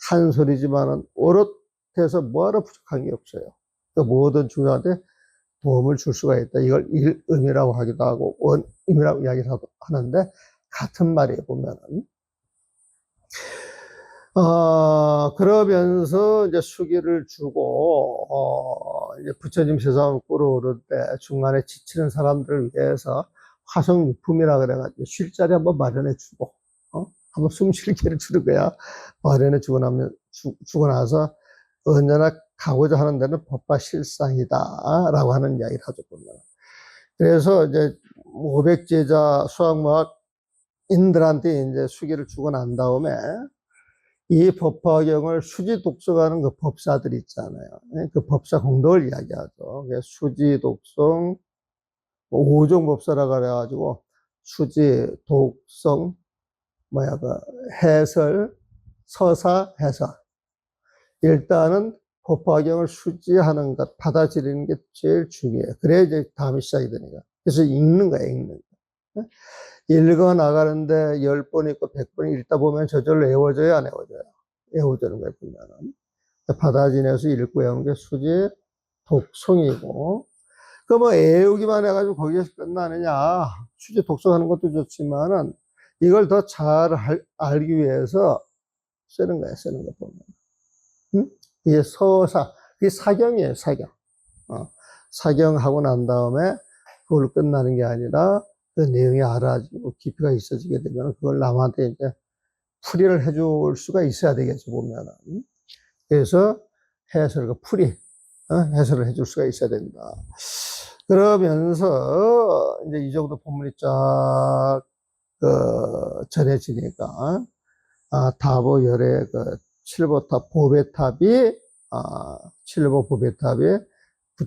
한 소리지만은 오롯해서 뭐하러 부족한 게 없어요. 그 모든 중생한테 도움을 줄 수가 있다. 이걸 일음이라고 하기도 하고 원음이라고 이야기를 하는데 같은 말이에요, 보면은. 그러면서 이제 수기를 주고, 이제 부처님 세상을 끌어오를 때 중간에 지치는 사람들을 위해서 화성유품이라 그래가지고 쉴 자리 한번 마련해 주고, 한번 숨 쉴 기회를 주는 거야. 마련해 주고 나서 언제나 가고자 하는 데는 법과 실상이다. 라고 하는 이야기를 하죠, 보면. 그래서 이제 500제자 수학무학인들한테 이제 수기를 주고 난 다음에 이 법화경을 수지 독성하는 그 법사들 있잖아요. 그 법사 공덕을 이야기하죠. 수지 독성, 오종 법사라 그래가지고 수지 독성, 해설, 서사, 해설. 일단은 법화경을 수지하는 것, 받아들이는 게 제일 중요해요. 그래야 이제 다음이 시작이 되니까. 그래서 읽는 거야, 읽는 거. 읽어 나가는데 10번 읽고 100번 읽다 보면 저절로 외워져요, 안 외워져요? 외워지는 거예요, 보면은. 받아지내서 읽고 외우는 게 수지 독송이고, 외우기만 해가지고 거기에서 끝나느냐. 수지 독송하는 것도 좋지만은, 이걸 더 잘 알기 위해서 쓰는 거예요, 쓰는 거 보면. 응? 이게 서사, 이게 사경이에요, 사경. 사경하고 난 다음에 그걸로 끝나는 게 아니라, 그 내용이 알아지고 깊이가 있어지게 되면 그걸 남한테 이제 풀이를 해줄 수가 있어야 되겠죠, 보면은. 그래서 해설과 풀이, 해설을 해줄 수가 있어야 된다. 그러면서 이제 이 정도 본문이 쫙, 전해지니까, 다보열의 칠보탑, 보배탑이, 칠보 보배탑이, 그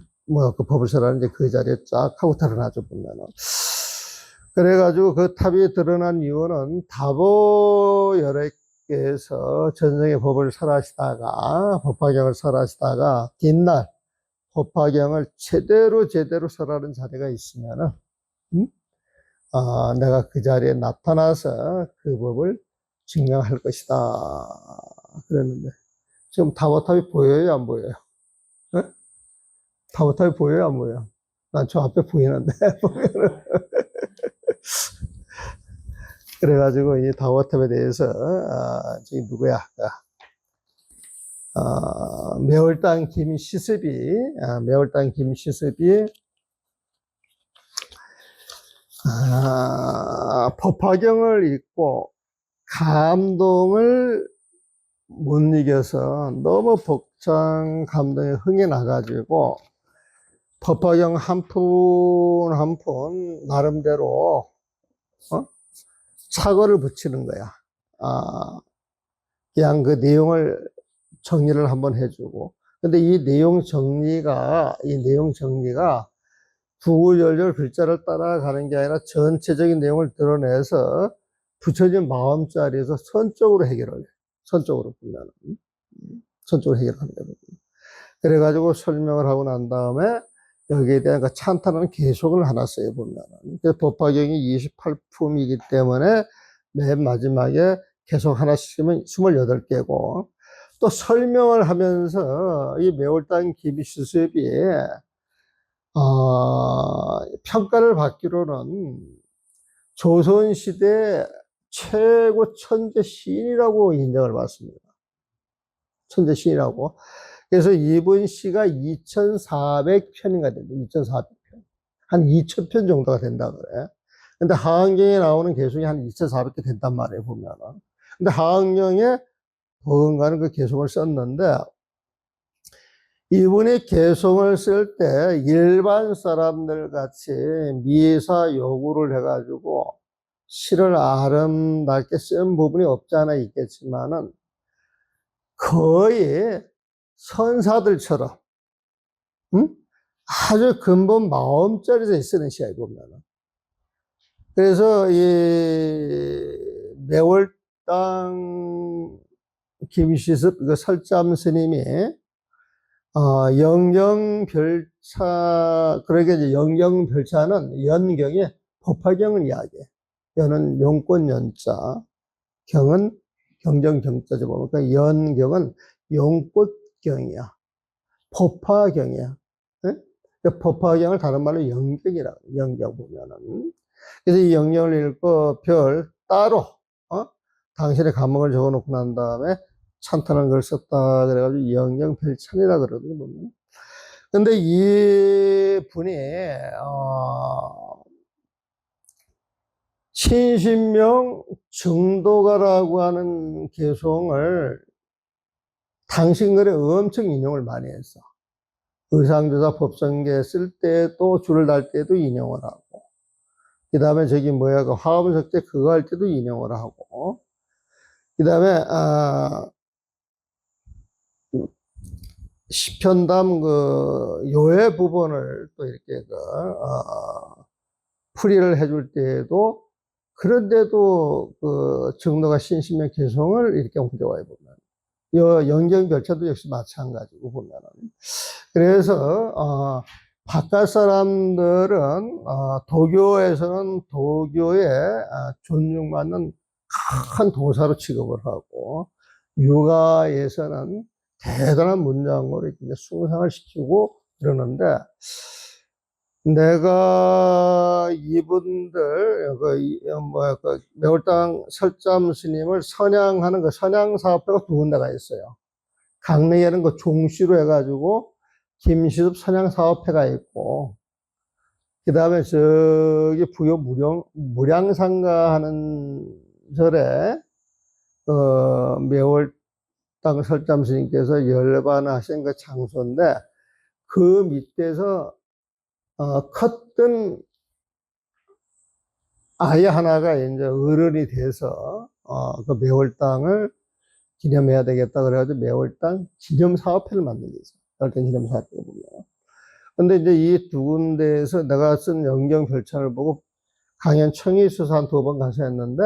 법을 설하는 이제 그 자리에 쫙 하고 드러나죠, 보면은. 그래가지고 그 탑이 드러난 이유는 다보열애께서 전생의 법을 설하시다가, 법화경을 설하시다가, 뒷날 법화경을 제대로 설하는 자리가 있으면은, 내가 그 자리에 나타나서 그 법을 증명할 것이다. 그랬는데, 지금 다보탑이 보여요, 안 보여요? 네? 다보탑이 보여요, 안 보여요? 난 저 앞에 보이는데, 보면은. 그래가지고 이 다보탑에 대해서 저기 누구야? 매월당 김시습이 매월당 김시습이 법화경을 읽고 감동을 못 이겨서 너무 벅찬 감동에 흥이 나가지고 법화경 한 푼 한 푼 나름대로 사과를 붙이는 거야. 그냥 그 내용을 정리를 한번 해주고. 근데 이 내용 정리가 구구절절 글자를 따라가는 게 아니라 전체적인 내용을 드러내서 부처님 마음자리에서 선적으로 해결을 해. 선적으로 보면은. 선적으로 해결하는 거거든요. 그래가지고 설명을 하고 난 다음에 여기에 대한 그 찬탄하는 개속을 하나 써요, 보면은. 법화경이 28품이기 때문에 맨 마지막에 개속 하나씩 쓰면 28개고, 또 설명을 하면서 이 매월당 김수습이, 평가를 받기로는 조선시대 최고 천재 시인이라고 인정을 받습니다. 천재 시인이라고. 그래서 이분 시가 2,400편인가 됩니다. 2,400편. 한 2,000편 정도가 된다 그래. 근데 하한경에 나오는 개송이 한 2,400개 된단 말이에요, 보면은. 근데 하한경에 버금가는 그 개송을 썼는데, 이분이 개송을 쓸 때 일반 사람들 같이 미사 요구를 해가지고 시를 아름답게 쓴 부분이 없지 않아 있겠지만은 거의 선사들처럼, 응? 아주 근본 마음자리에서 쓰는 시야, 보면은. 그래서 이 매월당 김시습 그 설잠 스님이 영경별차, 그러게 이제 영경별차는 연경의 법화경을 이야기해. 연은 용권 연자, 경은 경정경자죠. 보면 그러니까 연경은 용꽃경이야. 법화경이야. 네? 법화경을 다른 말로 영경이라고, 영경 보면은. 그래서 이 영경을 읽고 별 따로, 당신의 감흥을 적어 놓고 난 다음에 찬탄한 걸 썼다. 그래가지고 영경별찬이라 그러거든요, 보면. 근데 이 분이, 신신명 증도가라고 하는 개송을 당신글에 엄청 인용을 많이 했어. 의상조사 법성계 쓸 때도 줄을 달 때도 인용을 하고, 그 다음에 저기 뭐야, 그 화엄석제 그거 할 때도 인용을 하고, 그 다음에, 시편담 그 요해 부분을 또 이렇게 풀이를 해줄 때에도, 그런데도 그 증도가 신신명 개송을 이렇게 옮겨와요, 보면. 영경별차도 역시 마찬가지고, 보면은. 그래서, 바깥 사람들은, 도교에서는 도교에 존중받는 큰 도사로 취급을 하고, 유가에서는 대단한 문장으로 이렇게 숭상을 시키고 그러는데, 내가 이분들, 매월당 설잠 스님을 선양하는 그 선양사업회가 두 군데가 있어요. 강릉에는 그 종시로 해가지고 김시습 선양사업회가 있고, 그 다음에 저기 부여 무량상가 하는 절에, 매월당 설잠 스님께서 열반하신 그 장소인데, 그 밑에서, 컸던 아이 하나가 이제 어른이 돼서, 그 매월당을 기념해야 되겠다. 그래가지고 매월당 기념사업회를 만든 게 있어요. 매월당 기념사업회가 보면. 근데 이제 이 두 군데에서 내가 쓴 영경별찬을 보고 강연 청의수사 한 두 번 가서 했는데,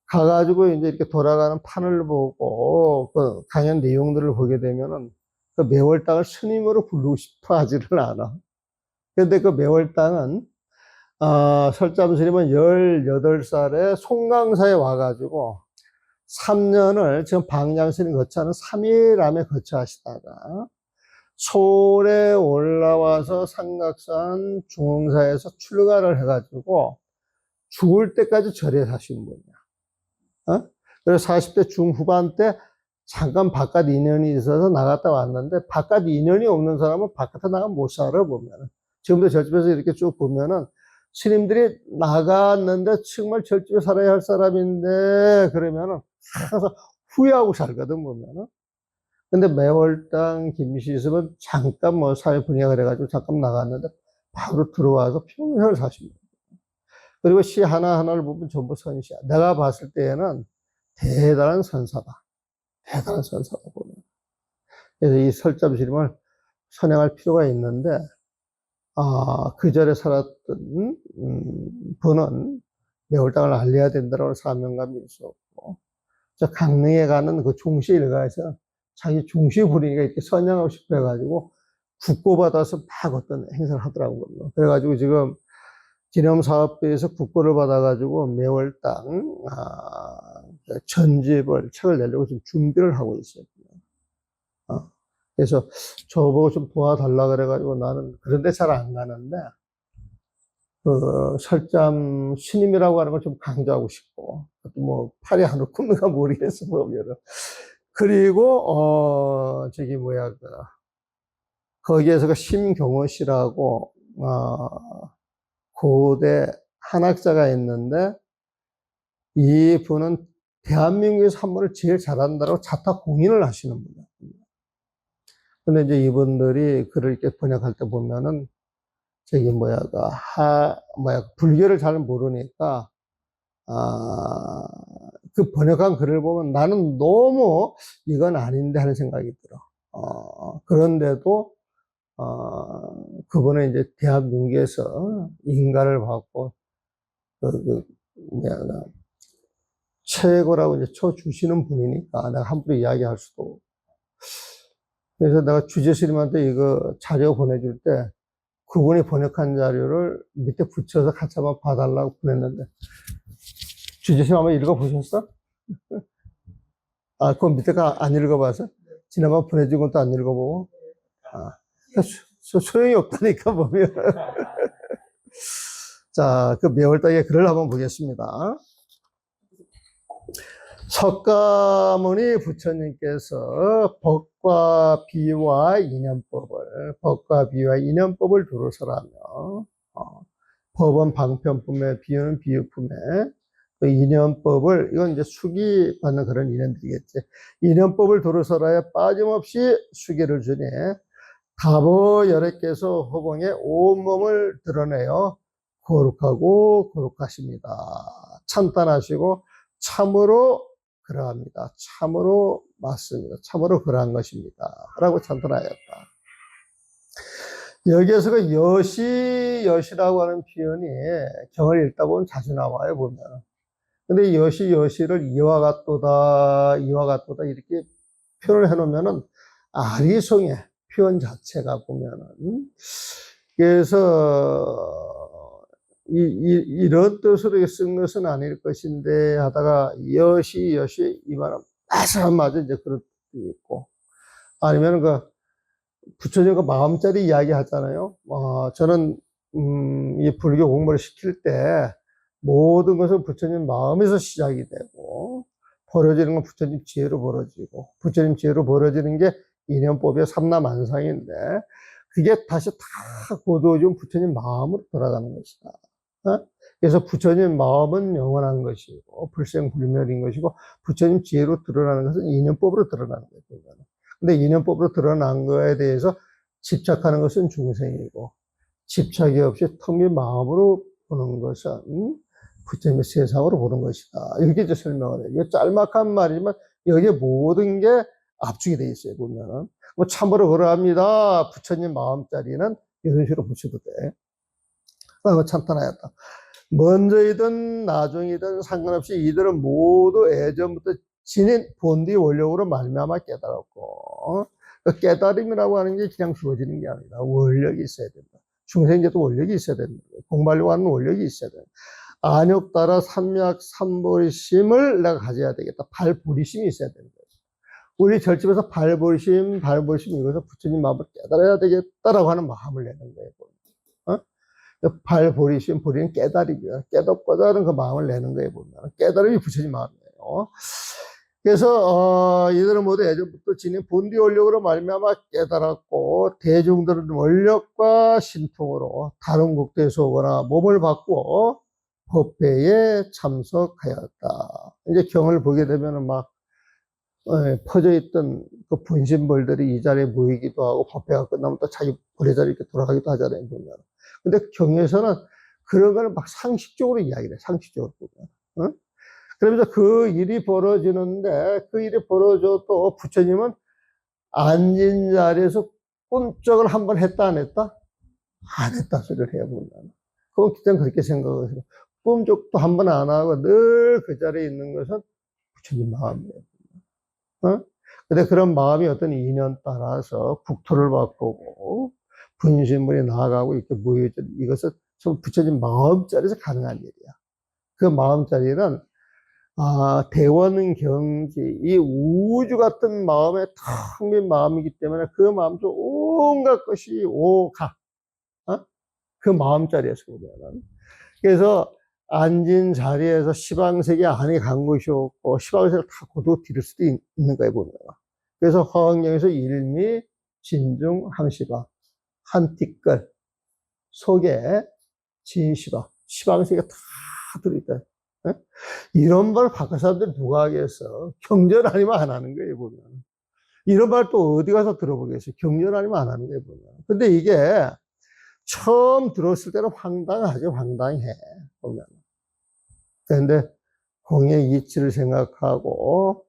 가가지고 이제 이렇게 돌아가는 판을 보고 그 강연 내용들을 보게 되면은 그 매월당을 스님으로 부르고 싶어 하지를 않아. 근데 그 매월당은, 설잠 스님은 18살에 송강사에 와가지고 3년을 지금 방향스님 거처하는 3일암에 거처하시다가 서울에 올라와서 삼각산 중흥사에서 출가를 해가지고 죽을 때까지 절에 사신 분이야. 그래서 40대 중후반 때 잠깐 바깥 인연이 있어서 나갔다 왔는데, 바깥 인연이 없는 사람은 바깥에 나가면 못 살아, 보면은. 지금도 절집에서 이렇게 쭉 보면은 스님들이 나갔는데 정말 절집에 살아야 할 사람인데 그러면은 항상 후회하고 살거든, 보면은. 근데 매월당 김시습은 잠깐 뭐 사회 분야가 그래가지고 잠깐 나갔는데 바로 들어와서 평생을 사십니다. 그리고 시 하나하나를 보면 전부 선시야. 내가 봤을 때에는 대단한 선사다. 대단한 선사다, 보면. 그래서 이 설잠스님을 선양할 필요가 있는데, 그 절에 살았던, 분은 매월당을 알려야 된다라는 사명감이 있었고, 저 강릉에 가는 그 종시 일가에서 자기 종시 부리니까 이렇게 선양하고 싶어 해가지고 국고받아서 막 어떤 행사를 하더라고요. 그래가지고 지금 기념사업부에서 국고를 받아가지고 매월당, 전집을, 책을 내려고 지금 준비를 하고 있어요. 그래서 저보고 좀 도와달라 그래가지고 나는 그런데 잘 안 가는데, 설잠 스님이라고 하는 걸 좀 강조하고 싶고, 뭐, 팔이 안 굽는가 모르겠어, 보면은. 그리고, 저기, 뭐야, 거기에서 그 심경호 씨라고, 고대 한학자가 있는데, 이 분은 대한민국에서 한문을 제일 잘한다고 자타 공인을 하시는 분이에요. 근데 이제 이분들이 글을 이렇게 번역할 때 보면은, 저기, 불교를 잘 모르니까, 아, 그 번역한 글을 보면 나는 너무 이건 아닌데 하는 생각이 들어. 그런데도, 그분은 이제 대한민국에서 인가를 받고, 뭐야, 최고라고 이제 쳐 주시는 분이니까 내가 함부로 이야기할 수도 없고. 그래서 내가 주재스님한테 이거 자료 보내줄 때 그분이 번역한 자료를 밑에 붙여서 같이 한번 봐달라고 보냈는데, 주재스님 한번 읽어보셨어? 그건 밑에 거 안 읽어봐서? 지난번 보내준 것도 안 읽어보고? 소용이 없다니까, 보면. 자, 그 매월당의 글을 한번 보겠습니다. 석가모니 부처님께서 법과 비유와 인연법을 두루서라며, 법은 방편품에, 비유는 비유품에, 그 인연법을, 이건 이제 수기 받는 그런 인연들이겠지. 인연법을 두루서라에 빠짐없이 수기를 주니, 다보 여래께서 허공에 온몸을 드러내어 거룩하고 거룩하십니다. 참단하시고 참으로 그러합니다. 참으로 맞습니다. 참으로 그러한 것입니다. 라고 참단하였다. 여기에서 그 여시라고 하는 표현이 경을 읽다 보면 자주 나와요, 보면. 근데 여시를 이와 같도다 이렇게 표현을 해놓으면은 아리송해, 표현 자체가 보면은. 그래서, 이런 뜻으로 쓴 것은 아닐 것인데 하다가 여시 이 말은 맞아 이제 그런 뜻이 있고, 아니면 부처님과 마음자리 이야기 하잖아요. 저는 이 불교 공부를 시킬 때 모든 것은 부처님 마음에서 시작이 되고, 벌어지는 건 부처님 지혜로 벌어지고, 부처님 지혜로 벌어지는 게 인연법의 삼라만상인데, 그게 다시 다 고도중 부처님 마음으로 돌아가는 것이다. 그래서 부처님 마음은 영원한 것이고, 불생불멸인 것이고, 부처님 지혜로 드러나는 것은 인연법으로 드러나는 거죠. 근데 인연법으로 드러난 거에 대해서 집착하는 것은 중생이고, 집착이 없이 텅 빈 마음으로 보는 것은 부처님의 세상으로 보는 것이다. 이렇게 이제 설명을 해요. 이게 짤막한 말이지만 여기에 모든 게 압축이 되어 있어요, 보면은. 뭐 참으로 그러합니다. 부처님 마음자리는 이런 식으로 보셔도 돼. 참탄하였다. 먼저이든 나중이든 상관없이 이들은 모두 예전부터 지닌 본디 원력으로 말미암아 깨달았고, 그 깨달음이라고 하는 게 그냥 주어지는 게 아니라 원력이 있어야 된다. 중생제도 원력이 있어야 된다. 공부하려고 하는 원력이 있어야 된다. 안욕 따라 삼약 삼보리심을 내가 가져야 되겠다. 발보리심이 있어야 된다. 우리 절집에서 발보리심 이것을 부처님 마음을 깨달아야 되겠다라고 하는 마음을 내는 거예요. 발보리심, 보리는 깨달음이야. 깨닫고자 하는 그 마음을 내는 거예요, 보면. 깨달음이 부처님 마음이에요. 그래서, 이들은 모두 예전부터 지닌 본디 원력으로 말미암아 깨달았고, 대중들은 원력과 신통으로 다른 국도에서 오거나 몸을 바꾸어 법회에 참석하였다. 이제 경을 보게 되면은 퍼져 있던 그 분신벌들이 이 자리에 모이기도 하고, 법회가 끝나면 또 자기 보레자리 이렇게 돌아가기도 하잖아요, 보면. 근데 경에서는 그런 거는 상식적으로 이야기를 해, 상식적으로 보면. 그러면서 그 일이 벌어지는데, 그 일이 벌어져도 부처님은 앉은 자리에서 꿈쩍을 한번 했다, 안 했다? 안 했다 소리를 해요, 보면. 그건 그냥 그렇게 생각을 해요. 꿈쩍도 한 번 안 하고 늘 그 자리에 있는 것은 부처님 마음이에요. 어? 근데 그런 마음이 어떤 인연 따라서 국토를 바꾸고 분신물이 나아가고 이렇게 모여져 이것은 좀 부처님 마음자리에서 가능한 일이야. 그 마음자리는 대원 경지, 이 우주 같은 마음에 텅 빈 마음이기 때문에 그 마음 중 온갖 것이 오가, 그 마음자리에서 보면은. 그래서 앉은 자리에서 시방색이 안에 간 것이 없고, 시방색을 다 고도 들을 수도 있는 거예요, 보면. 그래서 화엄경에서 일미, 진중, 항시방, 한 티끌 속에 진시방, 시방색이 다 들어있다. 예? 이런 말 바깥 사람들이 누가 하겠어? 경전 아니면 안 하는 거예요, 보면. 이런 말 또 어디 가서 들어보겠어요? 경전 아니면 안 하는 거예요, 보면. 근데 이게 처음 들었을 때는 황당하죠, 황당해, 보면. 그런데 공의 이치를 생각하고,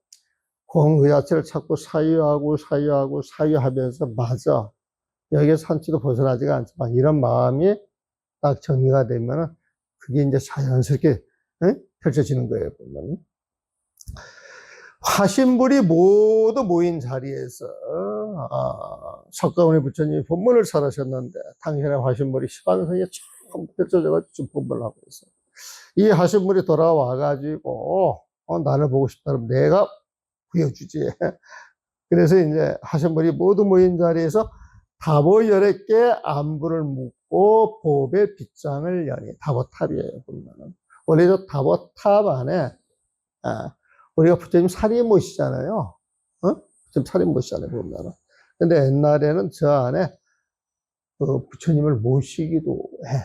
공 그 자체를 자꾸 사유하면서, 맞아. 여기에 산치도 벗어나지가 않지만, 이런 마음이 딱 정리가 되면은, 그게 이제 자연스럽게, 펼쳐지는 거예요, 보면. 화신불이 모두 모인 자리에서, 석가모니 부처님이 법문을 설하셨는데, 당신의 화신불이 시방성에 처음 펼쳐져가지고 지금 법문을 하고 있어요. 이 화신불이 돌아와가지고, 나를 보고 싶다면 내가 보여주지. 그래서 이제 화신불이 모두 모인 자리에서 다보 8개 안부를 묻고 법의 빗장을 여니, 다보탑이에요, 보면은. 원래 저 다보탑 안에, 우리가 부처님 살이 모시잖아요. 지금 살이 모시잖아요, 보면은. 근데 옛날에는 저 안에 부처님을 모시기도 해.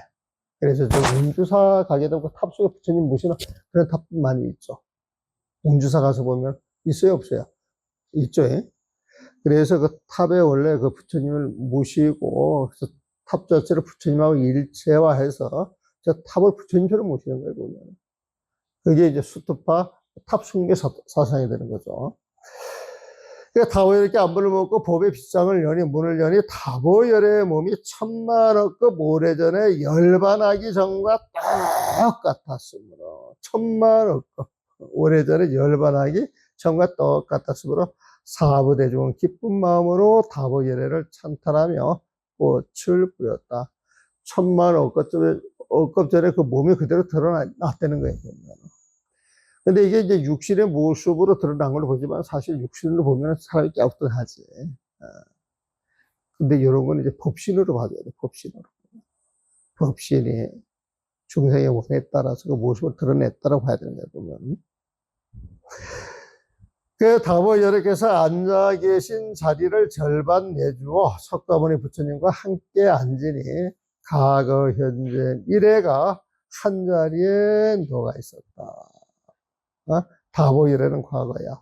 그래서 저 운주사 가게 되고 탑 속에 부처님 모시는 그런 탑 많이 있죠. 운주사 가서 보면 있어요, 없어요? 있죠. 예? 그래서 그 탑에 원래 그 부처님을 모시고, 그래서 탑 자체를 부처님하고 일체화해서 저 탑을 부처님처럼 모시는 거예요, 보면. 그게 이제 수트파 탑 숭배 사상이 되는 거죠. 그러니까 다보 이렇게 안부를 묻고 법의 빗장을 여니, 문을 여니, 다보열의 몸이 천만억급 오래전에 열반하기 전과 똑같았으므로, 천만억급 오래전에 열반하기 전과 똑같았으므로 사부대중은 기쁜 마음으로 다보열애를 찬탄하며 꽃을 뿌렸다. 천만억급 전에 그 몸이 그대로 드러났다는 거예요. 근데 이게 이제 육신의 모습으로 드러난 걸로 보지만 사실 육신으로 보면 사람이 깨우뚱하지. 근데 이런 건 이제 법신으로 봐야 돼, 법신으로. 법신이 중생의 원에 따라서 그 모습을 드러냈다라고 봐야 되는 거예요, 보면. 그 다보열애께서 앉아 계신 자리를 절반 내주어 석가모니 부처님과 함께 앉으니 과거, 현재, 미래가 한 자리에 녹아 있었다. 다보열애는 과거야.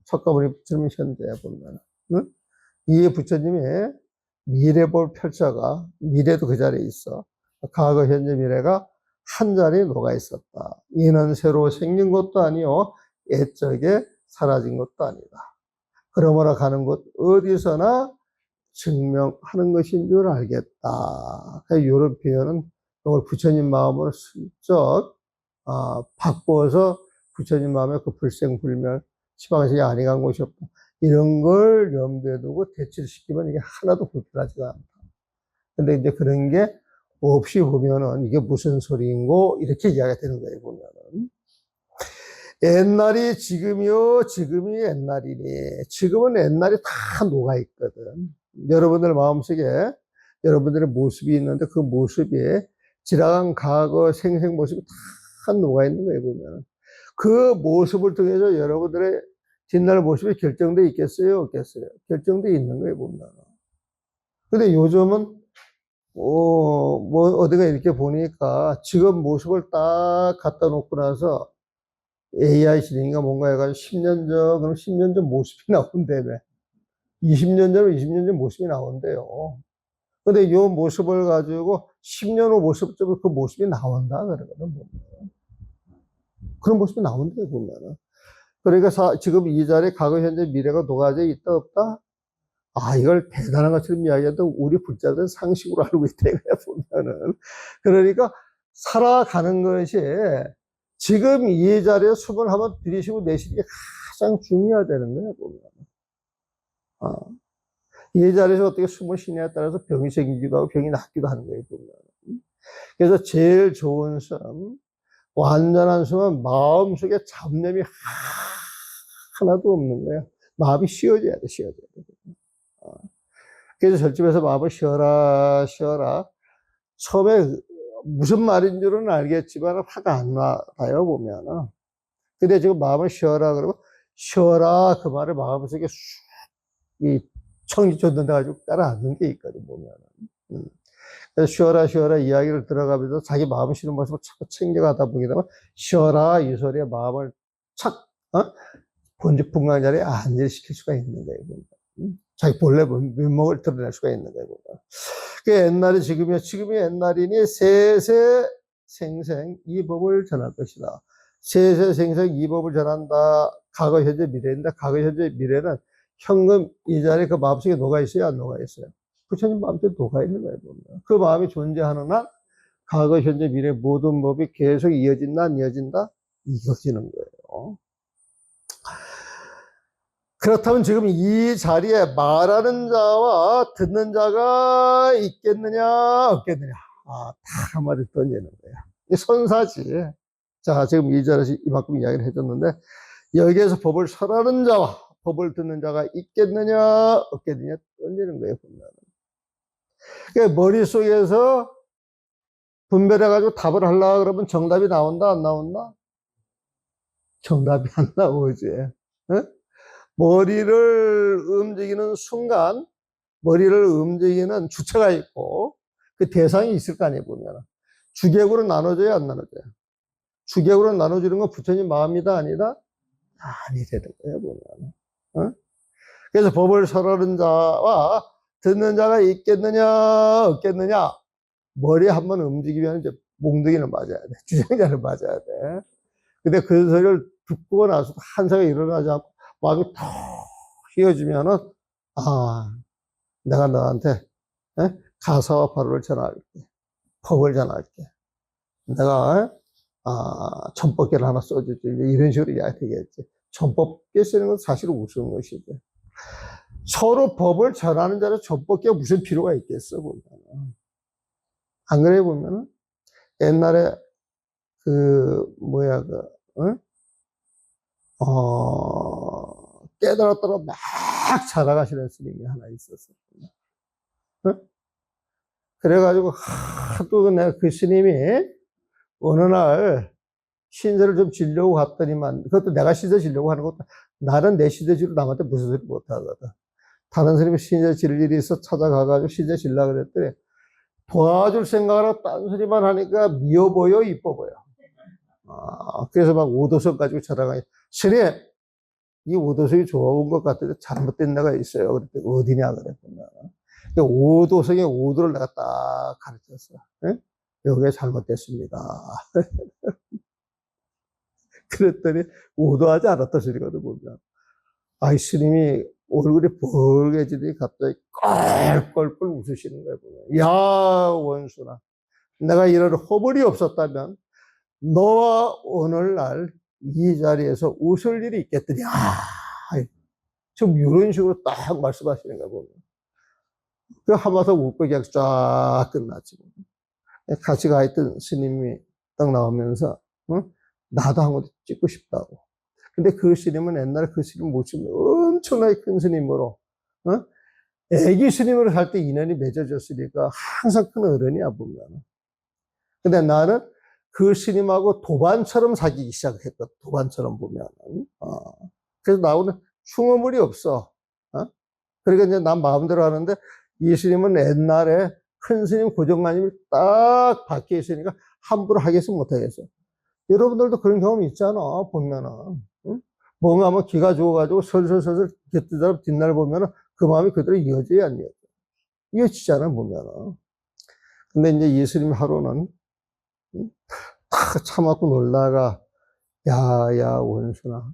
석가모니 부처님은 현재야, 보면. 응? 이에 부처님이 미래볼 펼쳐가, 미래도 그 자리에 있어. 과거, 현재, 미래가 한 자리에 녹아 있었다. 이는 새로 생긴 것도 아니요, 옛적에 사라진 것도 아니다. 그러므로 가는 곳 어디서나 증명하는 것인 줄 알겠다. 이런 표현은 이걸 부처님 마음으로 슬쩍 바꿔서 부처님 마음에 그 불생불멸, 시방식이 아니 간 곳이 없다. 이런 걸 염두에 두고 대치를 시키면 이게 하나도 불편하지가 않다. 근데 이제 그런 게 없이 보면은 이게 무슨 소리인고 이렇게 이야기가 되는 거예요, 보면은. 옛날이 지금이요, 지금이 옛날이니. 지금은 옛날이 다 녹아있거든. 여러분들 마음속에 여러분들의 모습이 있는데 그 모습이 지나간 과거 생생 모습이 다 녹아있는 거예요, 보면. 그 모습을 통해서 여러분들의 뒷날 모습이 결정돼 있겠어요, 없겠어요? 결정돼 있는 거예요, 보면. 근데 요즘은, 어디가 이렇게 보니까 지금 모습을 딱 갖다 놓고 나서 AI 시대인가 뭔가 해가지고 10년 전, 그럼 10년 전 모습이 나온다며. 20년 전은 20년 전 모습이 나온대요. 근데 이 모습을 가지고 10년 후 모습쯤에 그 모습이 나온다, 그러거든, 보면. 그런 모습이 나온대요, 보면은. 그러니까 지금 이 자리에 과거, 현재, 미래가 녹아져 있다, 없다? 이걸 대단한 것처럼 이야기해도 우리 불자들은 상식으로 알고 있다, 이거야, 보면은. 그러니까 살아가는 것이 지금 이 자리에 숨을 한번 들이쉬고 내쉬는 게 가장 중요하다는 거예요, 보면. 이 자리에서 어떻게 숨을 쉬냐에 따라서 병이 생기기도 하고 병이 낫기도 하는 거예요, 보면. 그래서 제일 좋은 숨, 완전한 숨은 마음속에 잡념이 하나도 없는 거예요. 마음이 쉬어져야 돼, 쉬어져야 돼. 그래서 절집에서 마음을 쉬어라, 쉬어라. 처음에 무슨 말인 줄은 알겠지만 화가 안 나요, 보면은. 근데 지금 마음을 쉬어라 그러면 쉬어라 그 말을 마음속에 이 청이 줬는데 가지고 따라앉는 게 있거든, 보면은. 그래서 쉬어라, 쉬어라 이야기를 들어가면서 자기 마음 쉬는 모습을 자꾸 챙겨가다 보게 되면 쉬어라 이 소리에 마음을 착, 본직분간 자리에 안일시킬 수가 있는 거예요, 보면. 자기 본래 면목을 드러낼 수가 있는 거예요, 보면. 그 옛날이 지금이야. 지금이 옛날이니 세세 생생 이 법을 전할 것이다. 세세 생생 이 법을 전한다. 과거, 현재, 미래인데 과거, 현재, 미래는 현금 이 자리에 그 마음속에 녹아 있어요, 안 녹아 있어요? 부처님 마음속에 녹아 있는 거예요, 보면. 그 마음이 존재하는 한 과거, 현재, 미래 모든 법이 계속 이어진다, 안 이어진다? 이어지는 거예요. 그렇다면 지금 이 자리에 말하는 자와 듣는 자가 있겠느냐, 없겠느냐. 딱 한마디 던지는 거예요. 이 선사지. 자, 지금 이 자리에서 이만큼 이야기를 해줬는데, 여기에서 법을 설하는 자와 법을 듣는 자가 있겠느냐, 없겠느냐 던지는 거예요, 보면. 그러니까 머릿속에서 분별해가지고 답을 하려고 그러면 정답이 나온다, 안 나온다? 정답이 안 나오지. 응? 머리를 움직이는 순간, 머리를 움직이는 주체가 있고, 그 대상이 있을 거 아니에요, 보면. 주객으로 나눠져요, 안 나눠져요? 주객으로 나눠지는 건 부처님 마음이다, 아니다? 아니라는 거예요, 보면. 어? 그래서 법을 설하는 자와 듣는 자가 있겠느냐, 없겠느냐? 머리 한번 움직이면 이제 몽둥이를 맞아야 돼. 주장자를 맞아야 돼. 근데 그 소리를 듣고 나서 한사가 일어나지 않고 마음이 턱 휘어지면은, 내가 너한테 가사와 바로를 전할게. 법을 전할게. 내가, 천법계를 하나 써주지. 이런 식으로 이야기 되겠지. 천법계 쓰는 건 사실 우스운 것이지. 서로 법을 전하는 자는 천법계가 무슨 필요가 있겠어, 보면. 안 그래, 보면은? 옛날에, 깨달았다가 막 자라가시는 스님이 하나 있었어요. 응? 그래가지고, 하도 내가 그 스님이 어느 날 신세를 좀 지려고 갔더니만, 그것도 내가 신세 지려고 하는 것도, 나는 내 신세 지로 남한테 무슨 소리 못 하거든. 다른 스님이 신세 질 일이 있어 찾아가가지고 신세 질라 그랬더니, 도와줄 생각을 하고 딴 소리만 하니까 미워 보여, 이뻐 보여. 그래서 막 오도석 가지고 찾아가니, 스님, 이 오도석이 좋은 것 같은데 잘못된 데가 있어요. 그랬더니 어디냐 그랬구나. 오도석의 오도를 내가 딱 가르쳤어. 예? 여기가 잘못됐습니다. 그랬더니 오도하지 않았다 소리거든, 보면. 아이, 스님이 얼굴이 벌개지더니 갑자기 껄껄껄 웃으시는 거예요, 보면. 야, 원수나. 내가 이런 허물이 없었다면 너와 오늘날 이 자리에서 웃을 일이 있겠더니, 지금 이런 식으로 딱 말씀하시는 거 보면. 그 한마디 웃고 그냥 쫙 끝났지. 같이 가 있던 스님이 딱 나오면서, 나도 한 번 찍고 싶다고. 근데 그 스님은 옛날에 그 스님 모습이 엄청나게 큰 스님으로, 애기 스님으로 살 때 인연이 맺어졌으니까 항상 큰 어른이야, 보면. 근데 나는 그 스님하고 도반처럼 사귀기 시작했거든. 도반처럼 보면. 그래서 나오는 흉어물이 없어. 그러니까 이제 난 마음대로 하는데 이 스님은 옛날에 큰 스님 고정관님이 딱 박혀 있으니까 함부로 하겠어 못하겠어. 여러분들도 그런 경험이 있잖아, 보면은. 응? 뭔가 뭐 기가 죽어가지고 설설설설 곁들여 뒷날 보면은 그 마음이 그대로 이어져야 안 이어져. 이어지잖아, 보면은. 근데 이제 이 스님 하루는, 다 참았고 놀다가, 야, 원순아.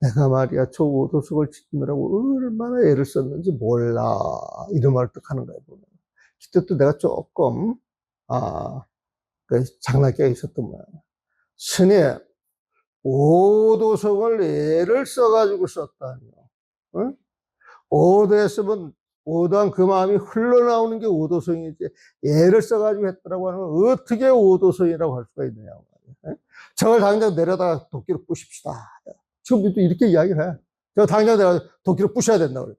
내가 말이야, 저 오도석을 짓느라고 얼마나 애를 썼는지 몰라. 이런 말을 딱 하는 거야, 보면. 그때 또 내가 조금, 그 장난기가 있었던 거야. 스님, 오도성을 애를 써가지고 썼다니요. 응? 오도에 쓰면 오도한 그 마음이 흘러나오는 게 오도성이지, 애를 써가지고 했더라고 하면 어떻게 오도성이라고 할 수가 있느냐고. 저걸 당장 내려다가 도끼로 부십시다. 지금도 이렇게 이야기를 해. 저 당장 내가 도끼로 부셔야 된다고 그래.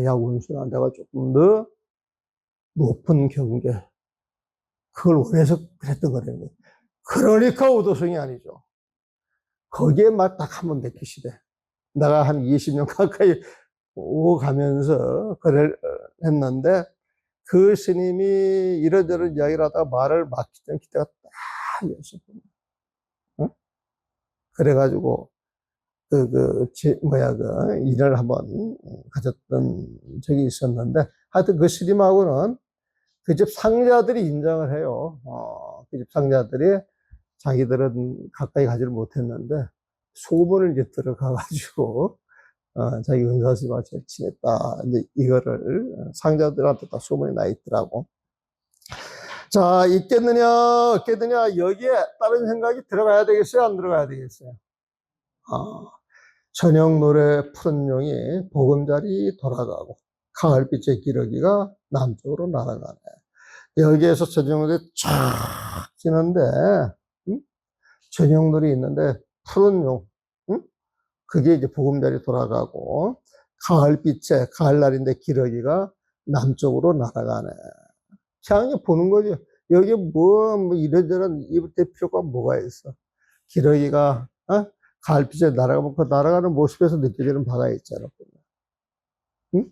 야, 원순아, 내가 조금 더 높은 경계, 그걸 원해서 그랬던 거라는 거예요. 그러니까 오도성이 아니죠. 거기에 막 딱 한번 맥히시대. 내가 한 20년 가까이 오가면서 그걸 했는데, 그 스님이 이런저런 이야기를 하다가 말을 막히던 기대가 딱 있었거든요. 어? 그래가지고, 일을 한번 가졌던 적이 있었는데, 하여튼 그 스님하고는 그 집 상자들이 인정을 해요. 그 집 상자들이 자기들은 가까이 가지를 못했는데, 소문을 이제 들어가가지고, 자기 은사스님하고 잘 지냈다. 이제 이거를 상자들한테 다 소문이 나 있더라고. 자, 있겠느냐, 없겠느냐, 여기에 다른 생각이 들어가야 되겠어요? 안 들어가야 되겠어요? 저녁 노래 푸른 용이 보금자리 돌아가고, 가을빛의 기러기가 남쪽으로 날아가네. 여기에서 저녁 노래 쫙 지는데, 응? 저녁 노래 있는데, 푸른 용, 응? 그게 이제 보금자리 돌아가고, 가을빛에, 가을날인데 기러기가 남쪽으로 날아가네. 그냥 보는 거죠. 여기 뭐 이런저런 입을 댈 필요가 뭐가 있어. 기러기가, 가을빛에 날아가면 그 날아가는 모습에서 느껴지는 바가 있잖아. 응?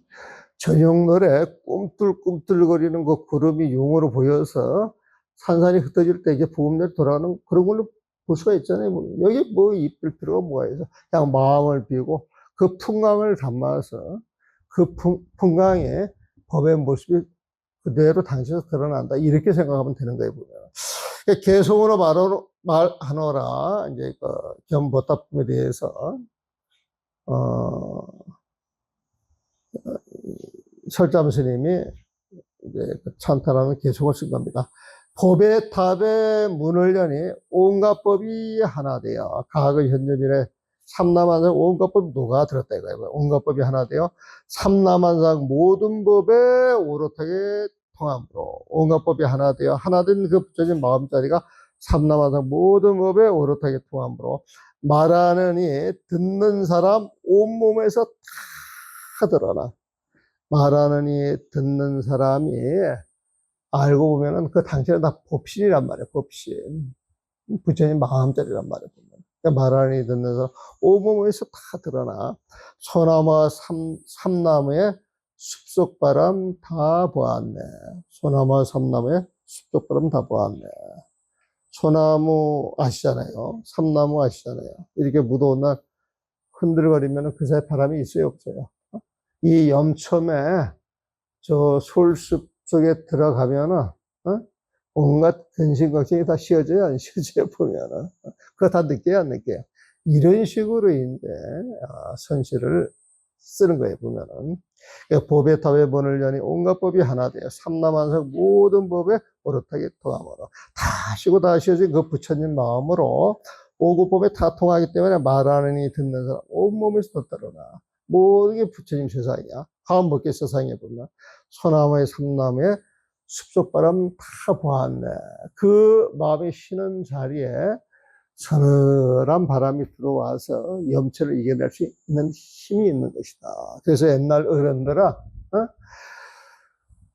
저녁 노래 꿈틀꿈틀거리는 그 구름이 용으로 보여서 산산이 흩어질 때 이게 보금자리 돌아가는 그런 걸로 볼 수가 있잖아요. 여기 뭐 입을 필요가 뭐가 있어. 그냥 마음을 비우고 그 풍광을 담아서 그 풍광에 법의 모습이 그대로 당신에서 드러난다. 이렇게 생각하면 되는 거예요, 보면. 개성으로 말하노라, 이제, 견보답에 대해서, 설잠 스님이 이제 찬탄하는 개성을 쓴 겁니다. 법의 탑에 문을 여니 온갖 법이 하나 되어 과거 현재미래 삼남한상 온갖 법이 누가 들었다 이거예요. 온갖 법이 하나 되어 삼남한상 모든 법에 오롯하게 통함으로 온갖 법이 하나 되어 하나 된 그 부처진 마음자리가 삼남한상 모든 법에 오롯하게 통함으로 말하느니 듣는 사람 온몸에서 다 드러나. 말하느니 듣는 사람이 알고 보면은 그 당시에는 다 법신이란 말이에요. 법신. 부처님 마음자리란 말이에요. 그러니까 말하느니 듣는 사람 온몸에서 다 드러나. 소나무와 삼나무의 숲속바람 다 보았네. 소나무와 삼나무의 숲속바람 다 보았네. 소나무 아시잖아요. 삼나무 아시잖아요. 이렇게 무더운 날 흔들거리면 그 사이에 바람이 있어요, 없어요? 이 염첨에 저 솔숲 속에 들어가면은, 온갖 근심 걱정이 다 쉬어져요, 안 쉬어져요, 보면은. 그거 다 느껴요, 안 느껴요? 이런 식으로 이제, 선시를 쓰는 거예요, 보면은. 법의 탑에 문을 여니 온갖 법이 하나 돼요. 삼남한상 모든 법에 오롯하게 통함으로. 다 쉬고 다 쉬어진 그 부처님 마음으로 오구법에 다 통하기 때문에 말하느니 듣는 사람 온몸에서 더 드러나. 모든 게 부처님 세상이야. 하원법계 세상에 보면 소나무의 삼나무의 숲속바람 다 보았네. 그 마음이 쉬는 자리에 서늘한 바람이 들어와서 염체를 이겨낼 수 있는 힘이 있는 것이다. 그래서 옛날 어른들아,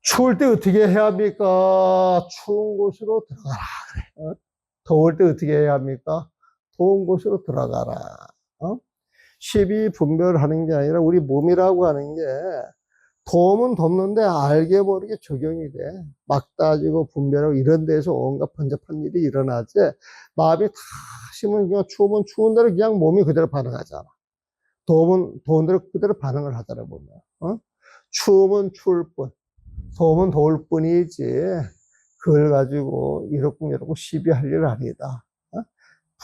추울 때 어떻게 해야 합니까? 추운 곳으로 들어가라. 그래. 더울 때 어떻게 해야 합니까? 더운 곳으로 들어가라. 십이분별하는 게 아니라 우리 몸이라고 하는 게 돔은 돕는데 알게 모르게 적용이 돼. 막 따지고 분별하고 이런 데서 온갖 번잡한 일이 일어나지. 마음이 다 심으면 그냥 추우면 추운 대로 그냥 몸이 그대로 반응하잖아. 더우면 더운 대로 그대로 반응을 하잖아, 보면. 추우면 추울 뿐, 더우면 더울 뿐이지. 그걸 가지고 이렇고 시비할 일 아니다.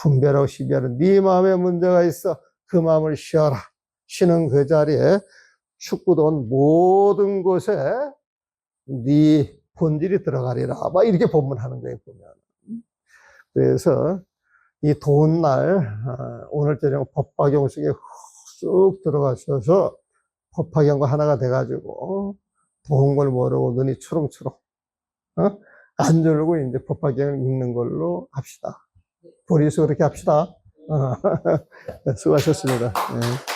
분별하고 시비하는 네 마음에 문제가 있어. 그 마음을 쉬어라. 쉬는 그 자리에 축구돈 모든 곳에 네 본질이 들어가리라. 막 이렇게 법문하는 거예요, 보면. 그래서 이 더운 날, 오늘 저녁 법화경 속에 쑥 들어가셔서 법화경과 하나가 돼가지고 더운 걸 모르고 눈이 초롱초롱, 안 졸고 이제 법화경을 읽는 걸로 합시다. 보리수 그렇게 합시다. 수고하셨습니다. 네.